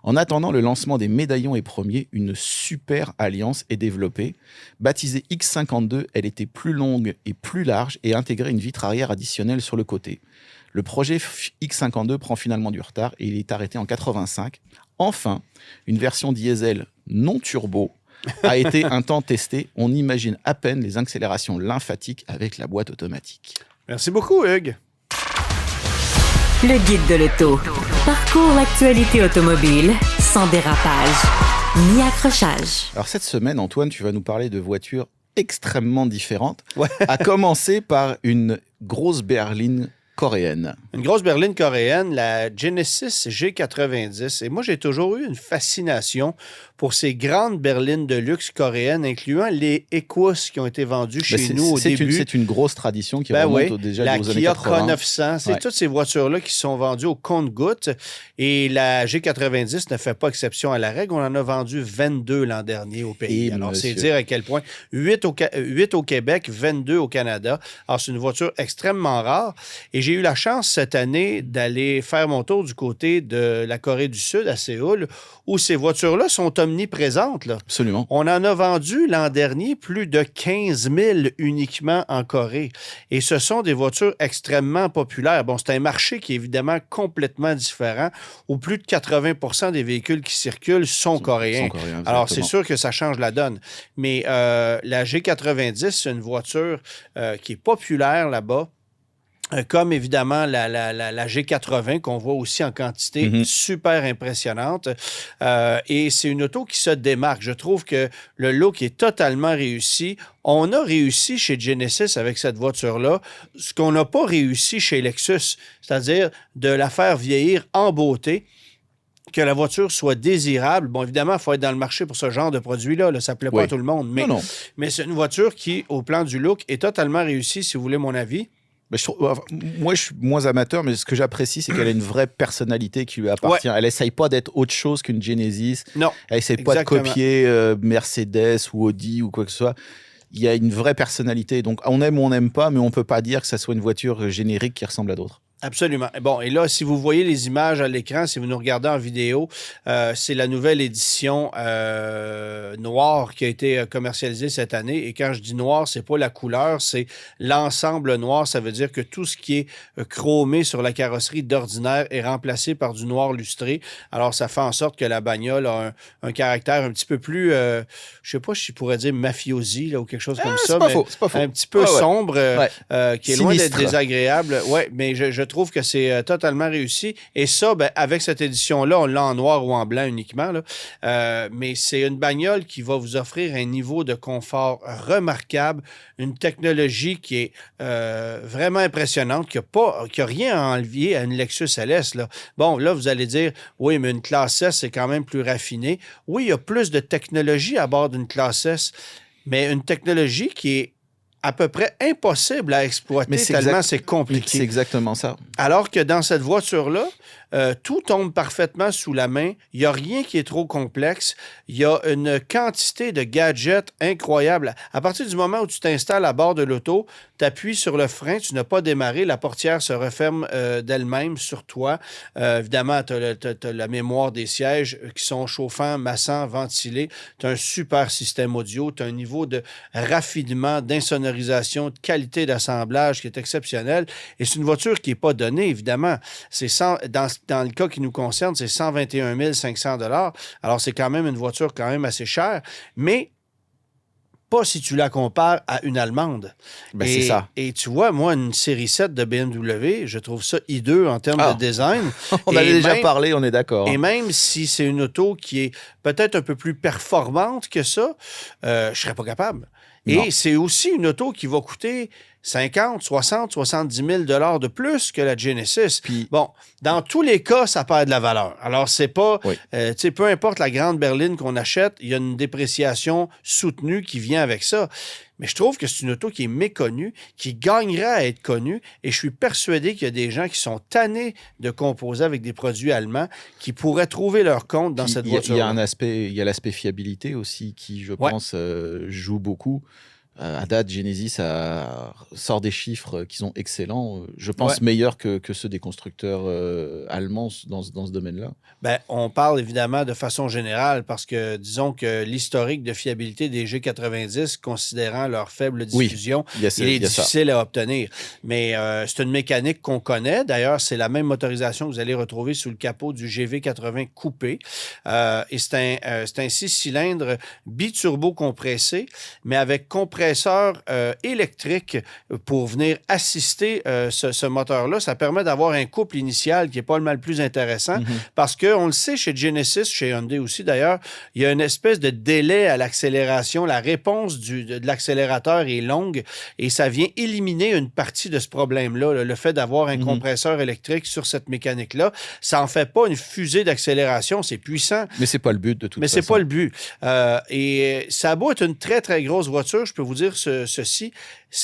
En attendant le lancement des médaillons et premiers, une super alliance est développée. Baptisée X52, elle était plus longue et plus large et intégrait une vitre arrière additionnelle sur le côté. Le projet X52 prend finalement du retard et il est arrêté en 85. Enfin, une version diesel non turbo a été un temps testée. On imagine à peine les accélérations lymphatiques avec la boîte automatique. Merci beaucoup, Hugues. Le guide de l'auto. Parcours l'actualité automobile sans dérapage ni accrochage. Alors cette semaine, Antoine, tu vas nous parler de voitures extrêmement différentes. À commencer par une grosse berline coréenne. Une grosse berline coréenne, la Genesis G90. Et moi, j'ai toujours eu une fascination pour ces grandes berlines de luxe coréennes, incluant les Equus qui ont été vendues chez nous au début. C'est une grosse tradition qui remonte déjà aux années 80. La Kia K900, c'est toutes ces voitures-là qui sont vendues au compte-gouttes. Et la G90 ne fait pas exception à la règle. On en a vendu 22 l'an dernier au pays. Alors, c'est dire à quel point. 8 au Québec, 22 au Canada. Alors, c'est une voiture extrêmement rare. Et j'ai eu la chance cette année d'aller faire mon tour du côté de la Corée du Sud, à Séoul, où ces voitures-là sont omniprésentes. Là. Absolument. On en a vendu l'an dernier plus de 15 000 uniquement en Corée. Et ce sont des voitures extrêmement populaires. Bon, c'est un marché qui est évidemment complètement différent, où plus de 80% des véhicules qui circulent sont coréens. Alors, c'est sûr que ça change la donne. Mais la G90, c'est une voiture qui est populaire là-bas. Comme évidemment la G80 qu'on voit aussi en quantité super impressionnante. Et c'est une auto qui se démarque. Je trouve que le look est totalement réussi. On a réussi chez Genesis avec cette voiture-là ce qu'on n'a pas réussi chez Lexus, c'est-à-dire de la faire vieillir en beauté. Que la voiture soit désirable. Bon, évidemment, il faut être dans le marché pour ce genre de produit-là. Là. Ça ne plaît pas à tout le monde. Mais c'est une voiture qui, au plan du look, est totalement réussie, si vous voulez mon avis. Moi, je suis moins amateur, mais ce que j'apprécie, c'est qu'elle a une vraie personnalité qui lui appartient. Elle essaye pas d'être autre chose qu'une Genesis. Non. Elle essaye pas de copier Mercedes ou Audi ou quoi que ce soit. Il y a une vraie personnalité. Donc, on aime ou on n'aime pas, mais on peut pas dire que ça soit une voiture générique qui ressemble à d'autres. Absolument. Bon, et là, si vous voyez les images à l'écran, si vous nous regardez en vidéo, c'est la nouvelle édition noire qui a été commercialisée cette année. Et quand je dis noir, c'est pas la couleur, c'est l'ensemble noir. Ça veut dire que tout ce qui est chromé sur la carrosserie d'ordinaire est remplacé par du noir lustré. Alors, ça fait en sorte que la bagnole a un caractère un petit peu plus, je sais pas si je pourrais dire mafiosi là, ou quelque chose comme ça. C'est pas faux. Un petit peu sombre, qui est Sinistre. loin d'être désagréable. Ouais, mais je trouve que c'est totalement réussi. Et ça, ben, avec cette édition-là, on l'a en noir ou en blanc uniquement. Là. Mais c'est une bagnole qui va vous offrir un niveau de confort remarquable, une technologie qui est vraiment impressionnante, qui n'a rien à enlever à une Lexus LS. Là. Bon, là, vous allez dire, oui, mais une classe S, c'est quand même plus raffiné. Oui, il y a plus de technologie à bord d'une classe S, mais une technologie qui est à peu près impossible à exploiter tellement c'est compliqué. C'est exactement ça. Alors que dans cette voiture-là, tout tombe parfaitement sous la main. Il n'y a rien qui est trop complexe. Il y a une quantité de gadgets incroyable. À partir du moment où tu t'installes à bord de l'auto, tu appuies sur le frein, tu n'as pas démarré, la portière se referme d'elle-même sur toi. Évidemment, tu as la mémoire des sièges qui sont chauffants, massants, ventilés. Tu as un super système audio. Tu as un niveau de raffinement, d'insonorisation, de qualité d'assemblage qui est exceptionnel. Et c'est une voiture qui n'est pas donnée, évidemment. C'est dans le cas qui nous concerne, c'est 121 500 $. Alors, c'est quand même une voiture quand même assez chère, mais pas si tu la compares à une allemande. Ben, c'est ça. Et tu vois, moi, une série 7 de BMW, je trouve ça hideux en termes de design. On avait déjà parlé, on est d'accord. Et même si c'est une auto qui est peut-être un peu plus performante que ça, je ne serais pas capable. Et Non. c'est aussi une auto qui va coûter 50, 60, 70 000 $ de plus que la Genesis. Puis, bon, dans tous les cas, ça perd de la valeur. Alors, c'est pas... Oui. tu sais, peu importe la grande berline qu'on achète, il y a une dépréciation soutenue qui vient avec ça. Mais je trouve que c'est une auto qui est méconnue, qui gagnera à être connue, et je suis persuadé qu'il y a des gens qui sont tannés de composer avec des produits allemands qui pourraient trouver leur compte dans cette voiture. Il y a l'aspect fiabilité aussi qui, je pense, joue beaucoup. À date, Genesis sort des chiffres qui sont excellents, je pense meilleurs que ceux des constructeurs allemands dans ce domaine-là. Ben, on parle évidemment de façon générale parce que disons que l'historique de fiabilité des G90, considérant leur faible diffusion, il est difficile à obtenir. Mais c'est une mécanique qu'on connaît. D'ailleurs, c'est la même motorisation que vous allez retrouver sous le capot du GV80 coupé. Et c'est un 6 cylindres biturbo compressé, mais avec compresseur électrique pour venir assister ce moteur-là. Ça permet d'avoir un couple initial qui n'est pas le mal plus intéressant parce qu'on le sait chez Genesis, chez Hyundai aussi d'ailleurs, il y a une espèce de délai à l'accélération. La réponse de l'accélérateur est longue et ça vient éliminer une partie de ce problème-là. Le fait d'avoir un compresseur électrique sur cette mécanique-là, ça n'en fait pas une fusée d'accélération. C'est puissant. Mais c'est pas le but de toute façon. Mais c'est pas le but. Et ça a beau être une très, très grosse voiture, je peux vous dire ceci,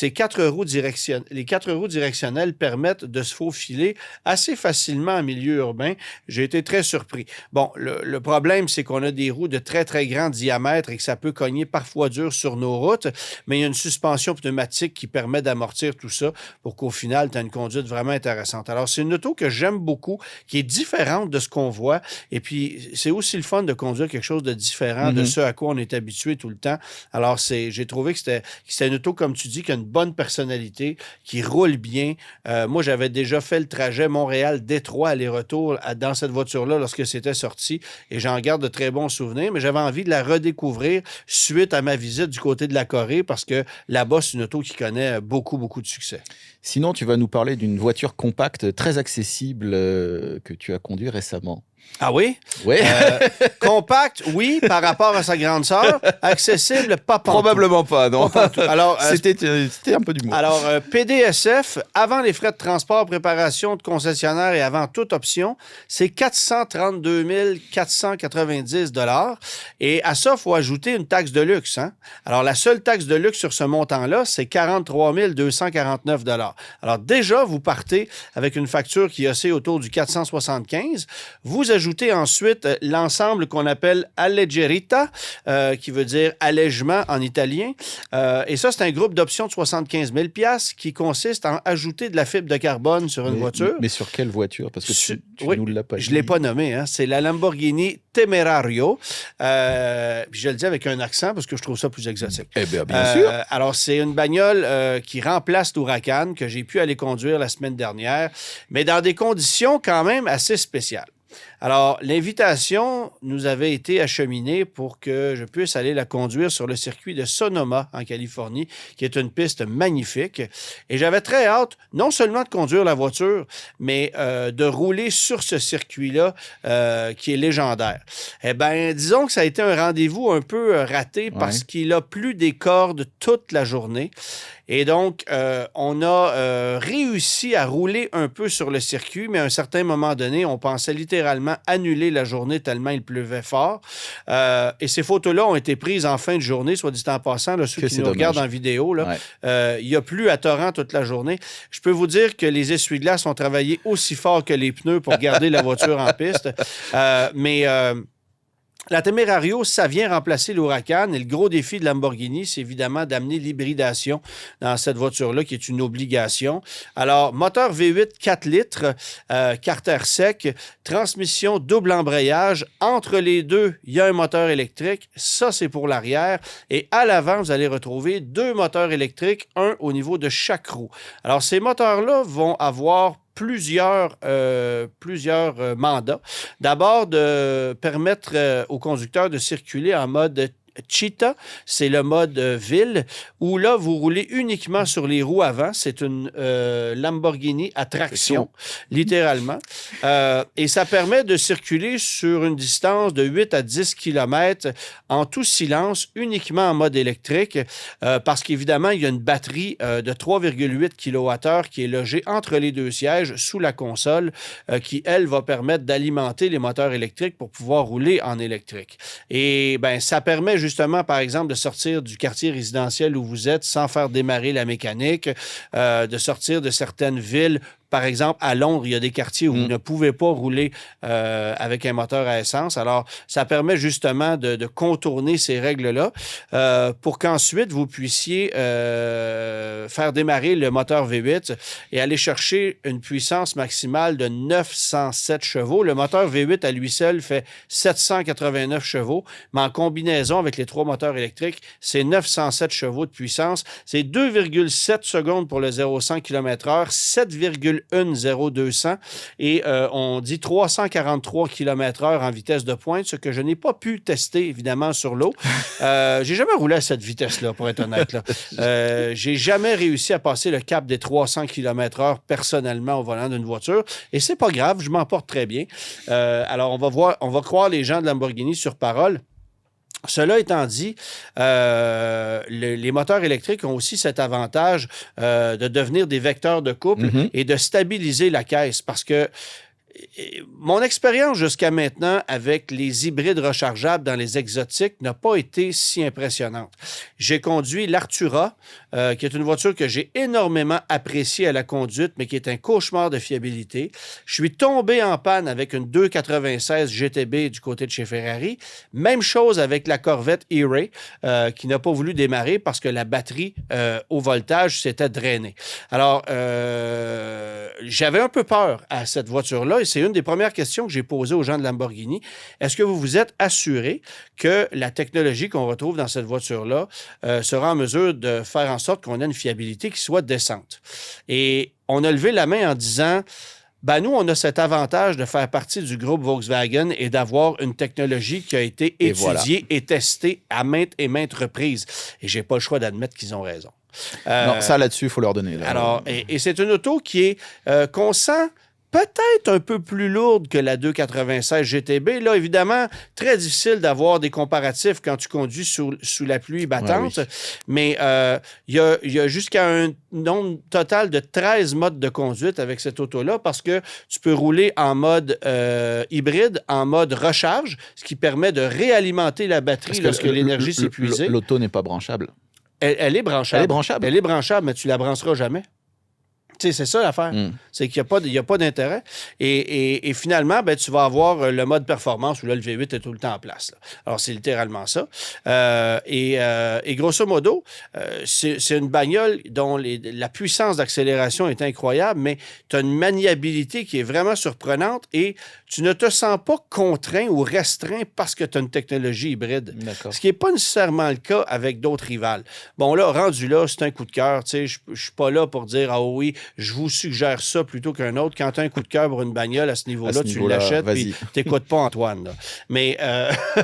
les 4 roues directionnelles permettent de se faufiler assez facilement en milieu urbain. J'ai été très surpris. Bon, le problème, c'est qu'on a des roues de très, très grand diamètre et que ça peut cogner parfois dur sur nos routes, mais il y a une suspension pneumatique qui permet d'amortir tout ça pour qu'au final, tu as une conduite vraiment intéressante. Alors, c'est une auto que j'aime beaucoup, qui est différente de ce qu'on voit, et puis c'est aussi le fun de conduire quelque chose de différent de ce à quoi on est habitué tout le temps. Alors, j'ai trouvé que c'était une auto, comme tu dis, qui a une bonne personnalité, qui roule bien. Moi, j'avais déjà fait le trajet Montréal-Détroit aller-retour dans cette voiture-là lorsque c'était sorti et j'en garde de très bons souvenirs, mais j'avais envie de la redécouvrir suite à ma visite du côté de la Corée parce que là-bas, c'est une auto qui connaît beaucoup, beaucoup de succès. Sinon, tu vas nous parler d'une voiture compacte très accessible que tu as conduit récemment. Ah oui? Oui. Compact, oui, par rapport à sa grande sœur. Accessible, pas partout. Probablement pas, non. Pas partout. Alors, c'était un peu d'humour. Alors, PDSF, avant les frais de transport, préparation de concessionnaire et avant toute option, c'est 432 490 $. Et à ça, il faut ajouter une taxe de luxe. Hein? Alors, la seule taxe de luxe sur ce montant-là, c'est 43 249 $. Alors, déjà, vous partez avec une facture qui oscille autour du 475. Vous ajoutez ensuite l'ensemble qu'on appelle alleggerita, qui veut dire allègement en italien. Et ça, c'est un groupe d'options de 75 000 $ qui consiste à ajouter de la fibre de carbone sur une voiture. Mais sur quelle voiture? Parce que tu nous l'as pas dit. Je ne l'ai pas nommé. Hein? C'est la Lamborghini Temerario. Puis je le dis avec un accent parce que je trouve ça plus exotique. Eh bien, bien sûr. Alors, c'est une bagnole qui remplace l'Huracan que j'ai pu aller conduire la semaine dernière, mais dans des conditions quand même assez spéciales. Alors, l'invitation nous avait été acheminée pour que je puisse aller la conduire sur le circuit de Sonoma, en Californie, qui est une piste magnifique. Et j'avais très hâte, non seulement de conduire la voiture, mais de rouler sur ce circuit-là, qui est légendaire. Eh bien, disons que ça a été un rendez-vous un peu raté parce qu'il a plu des cordes toute la journée. Et donc, on a réussi à rouler un peu sur le circuit, mais à un certain moment donné, on pensait littéralement annuler la journée tellement il pleuvait fort. Et ces photos-là ont été prises en fin de journée, soit dit en passant, là, ceux qui nous regardent en vidéo. Là, il a plu à torrent toute la journée. Je peux vous dire que les essuie-glaces ont travaillé aussi fort que les pneus pour garder la voiture en piste. La Temerario, ça vient remplacer l'Huracan et le gros défi de Lamborghini, c'est évidemment d'amener l'hybridation dans cette voiture-là, qui est une obligation. Alors, moteur V8 4 litres, carter sec, transmission double embrayage. Entre les deux, il y a un moteur électrique. Ça, c'est pour l'arrière. Et à l'avant, vous allez retrouver 2 moteurs électriques, un au niveau de chaque roue. Alors, ces moteurs-là vont avoir plusieurs mandats. D'abord, de permettre aux conducteurs de circuler en mode Cheetah, c'est le mode ville, où là, vous roulez uniquement sur les roues avant. C'est une Lamborghini à traction, littéralement. Et ça permet de circuler sur une distance de 8 à 10 km en tout silence, uniquement en mode électrique, parce qu'évidemment, il y a une batterie de 3,8 kWh qui est logée entre les deux sièges sous la console, qui, elle, va permettre d'alimenter les moteurs électriques pour pouvoir rouler en électrique. Et bien, ça permet justement, par exemple, de sortir du quartier résidentiel où vous êtes sans faire démarrer la mécanique, de sortir de certaines villes. Par exemple, à Londres, il y a des quartiers où vous ne pouvez pas rouler avec un moteur à essence. Alors, ça permet justement de contourner ces règles-là pour qu'ensuite, vous puissiez faire démarrer le moteur V8 et aller chercher une puissance maximale de 907 chevaux. Le moteur V8 à lui seul fait 789 chevaux, mais en combinaison avec les 3 moteurs électriques, c'est 907 chevaux de puissance. C'est 2,7 secondes pour le 0-100 km/h, 7,1 et on dit 343 km/h en vitesse de pointe, ce que je n'ai pas pu tester, évidemment, sur l'eau. J'ai jamais roulé à cette vitesse-là, pour être honnête. J'ai jamais réussi à passer le cap des 300 km/h personnellement au volant d'une voiture, et c'est pas grave, je m'en porte très bien. Alors, on va croire les gens de Lamborghini sur parole. Cela étant dit, les moteurs électriques ont aussi cet avantage de devenir des vecteurs de couple et de stabiliser la caisse, parce que mon expérience jusqu'à maintenant avec les hybrides rechargeables dans les exotiques n'a pas été si impressionnante. J'ai conduit l'Artura, qui est une voiture que j'ai énormément appréciée à la conduite, mais qui est un cauchemar de fiabilité. Je suis tombé en panne avec une 296 GTB du côté de chez Ferrari. Même chose avec la Corvette E-Ray, qui n'a pas voulu démarrer parce que la batterie au voltage s'était drainée. Alors, j'avais un peu peur à cette voiture-là, et c'est une des premières questions que j'ai posées aux gens de Lamborghini. Est-ce que vous vous êtes assuré que la technologie qu'on retrouve dans cette voiture-là sera en mesure de faire en sorte qu'on ait une fiabilité qui soit décente? Et on a levé la main en disant, nous, on a cet avantage de faire partie du groupe Volkswagen et d'avoir une technologie qui a été étudiée et testée à maintes et maintes reprises. Et j'ai pas le choix d'admettre qu'ils ont raison. Non, ça, là-dessus, il faut leur donner. Là. Alors, et c'est une auto qui est, qu'on sent peut-être un peu plus lourde que la 296 GTB. Là, évidemment, très difficile d'avoir des comparatifs quand tu conduis sous la pluie battante. Ouais, oui. Mais il y a jusqu'à un nombre total de 13 modes de conduite avec cette auto-là, parce que tu peux rouler en mode hybride, en mode recharge, ce qui permet de réalimenter la batterie lorsque l'énergie s'est épuisée. L'auto n'est pas branchable. Elle est branchable. Elle est branchable. Elle est branchable, mais tu la brancheras jamais. C'est ça l'affaire. C'est qu'il n'y a pas d'intérêt. Et finalement, tu vas avoir le mode performance où là, le V8 est tout le temps en place. Là. Alors, c'est littéralement ça. Et grosso modo, c'est une bagnole dont la puissance d'accélération est incroyable, mais tu as une maniabilité qui est vraiment surprenante et tu ne te sens pas contraint ou restreint parce que tu as une technologie hybride. D'accord. Ce qui n'est pas nécessairement le cas avec d'autres rivales. Bon, là, rendu là, c'est un coup de cœur. Je ne suis pas là pour dire « Ah oui, je vous suggère ça plutôt qu'un autre. Quand tu as un coup de cœur pour une bagnole à ce niveau-là, tu l'achètes puis tu n'écoutes pas Antoine. Là. Mais,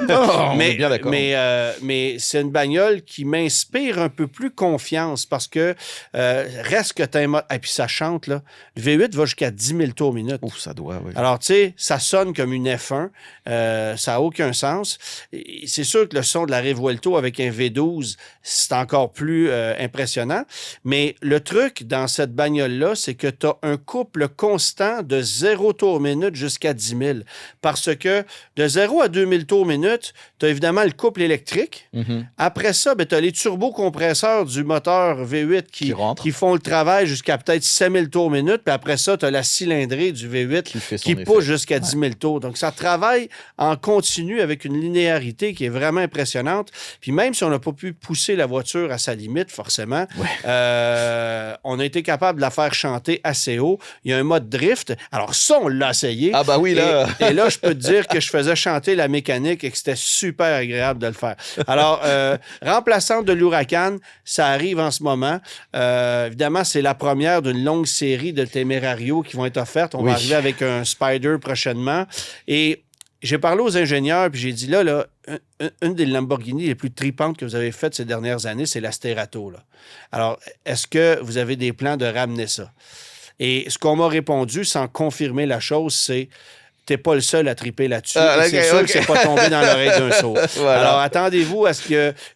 on est bien d'accord. Mais c'est une bagnole qui m'inspire un peu plus confiance parce que reste que tu as un mode... Et puis ça chante, là. Le V8 va jusqu'à 10 000 tours minute. Ouf, ça doit, oui. Alors, tu sais, ça sonne comme une F1. Ça n'a aucun sens. Et c'est sûr que le son de la Revuelto avec un V12, c'est encore plus impressionnant. Mais le truc dans cette bagnole-là, c'est que tu as un couple constant de 0 tours minute jusqu'à 10 000. Parce que de 0 à 2 000 tours minute, tu as évidemment le couple électrique. Mm-hmm. Après ça, tu as les turbocompresseurs du moteur V8 qui font le travail jusqu'à peut-être 7 000 tours minute. Puis après ça, tu as la cylindrée du V8 qui pousse jusqu'à 10 000 tours. Donc, ça travaille en continu avec une linéarité qui est vraiment impressionnante. Puis même si on n'a pas pu pousser la voiture à sa limite, forcément, on a été capable de la faire chanter assez haut. Il y a un mode drift. Alors ça, on l'a essayé. Ah bah oui, là! Et là, je peux te dire que je faisais chanter la mécanique et que c'était super agréable de le faire. Alors, remplaçante de l'Huracan, ça arrive en ce moment. Évidemment, c'est la première d'une longue série de Temerario qui vont être offertes. On va arriver avec un Spider prochainement. Et j'ai parlé aux ingénieurs, puis j'ai dit, là, une des Lamborghini les plus tripantes que vous avez faites ces dernières années, c'est la Sterato. Là. Alors, est-ce que vous avez des plans de ramener ça? Et ce qu'on m'a répondu, sans confirmer la chose, c'est... T'es pas le seul à triper là-dessus. C'est sûr que c'est pas tombé dans l'oreille d'un sourd. Voilà. Alors, attendez-vous à ce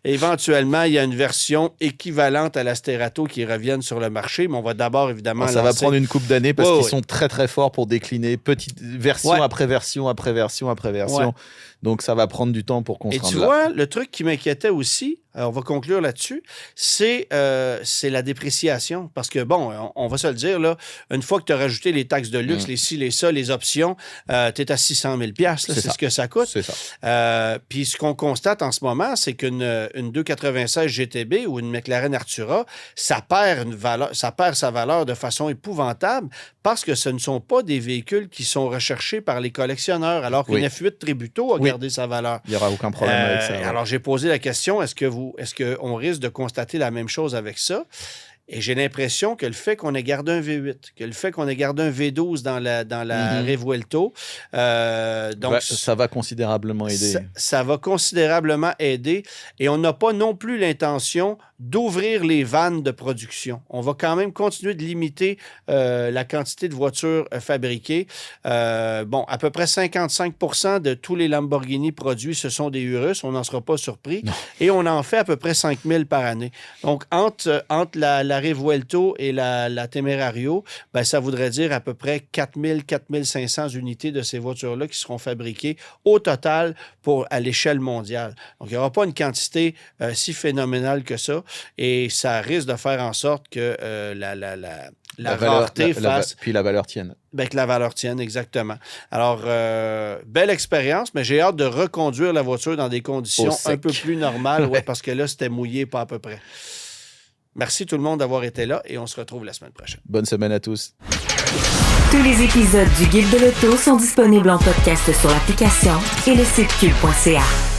qu'éventuellement, il y a une version équivalente à la Sterato qui revienne sur le marché, mais on va d'abord, évidemment, ça va prendre une couple d'années parce qu'ils sont très, très forts pour décliner petite version après version après version après version. Ouais. Donc, ça va prendre du temps pour qu'on se rende là. Et tu vois, le truc qui m'inquiétait aussi, on va conclure là-dessus, c'est la dépréciation. Parce que, bon, on va se le dire, là, une fois que tu as rajouté les taxes de luxe, les ci, les ça, les options, tu es à 600 000 $. C'est ce que ça coûte. C'est ça. Puis ce qu'on constate en ce moment, c'est qu'une 296 GTB ou une McLaren Artura, ça perd sa valeur de façon épouvantable parce que ce ne sont pas des véhicules qui sont recherchés par les collectionneurs, alors qu'une F8 Tributo a gardé sa valeur. Il n'y aura aucun problème avec ça. Ouais. Alors, j'ai posé la question, est-ce qu'on risque de constater la même chose avec ça? Et j'ai l'impression que le fait qu'on ait gardé un V8, que le fait qu'on ait gardé un V12 dans la Revuelto... donc, ça va considérablement aider. Ça va considérablement aider. Et on n'a pas non plus l'intention d'ouvrir les vannes de production. On va quand même continuer de limiter la quantité de voitures fabriquées. À peu près 55% de tous les Lamborghini produits, ce sont des Urus. On n'en sera pas surpris. Non. Et on en fait à peu près 5 000 par année. Donc, entre la Revuelto et la Temerario, ça voudrait dire à peu près 4 000, 4 500 unités de ces voitures-là qui seront fabriquées au total à l'échelle mondiale. Donc, il n'y aura pas une quantité si phénoménale que ça. Et ça risque de faire en sorte que la rareté fasse... Puis la valeur tienne. Que la valeur tienne, exactement. Alors, belle expérience, mais j'ai hâte de reconduire la voiture dans des conditions un peu plus normales, parce que là, c'était mouillé pas à peu près. Merci tout le monde d'avoir été là et on se retrouve la semaine prochaine. Bonne semaine à tous. Tous les épisodes du Guide de l'auto sont disponibles en podcast sur l'application et le site cube.ca.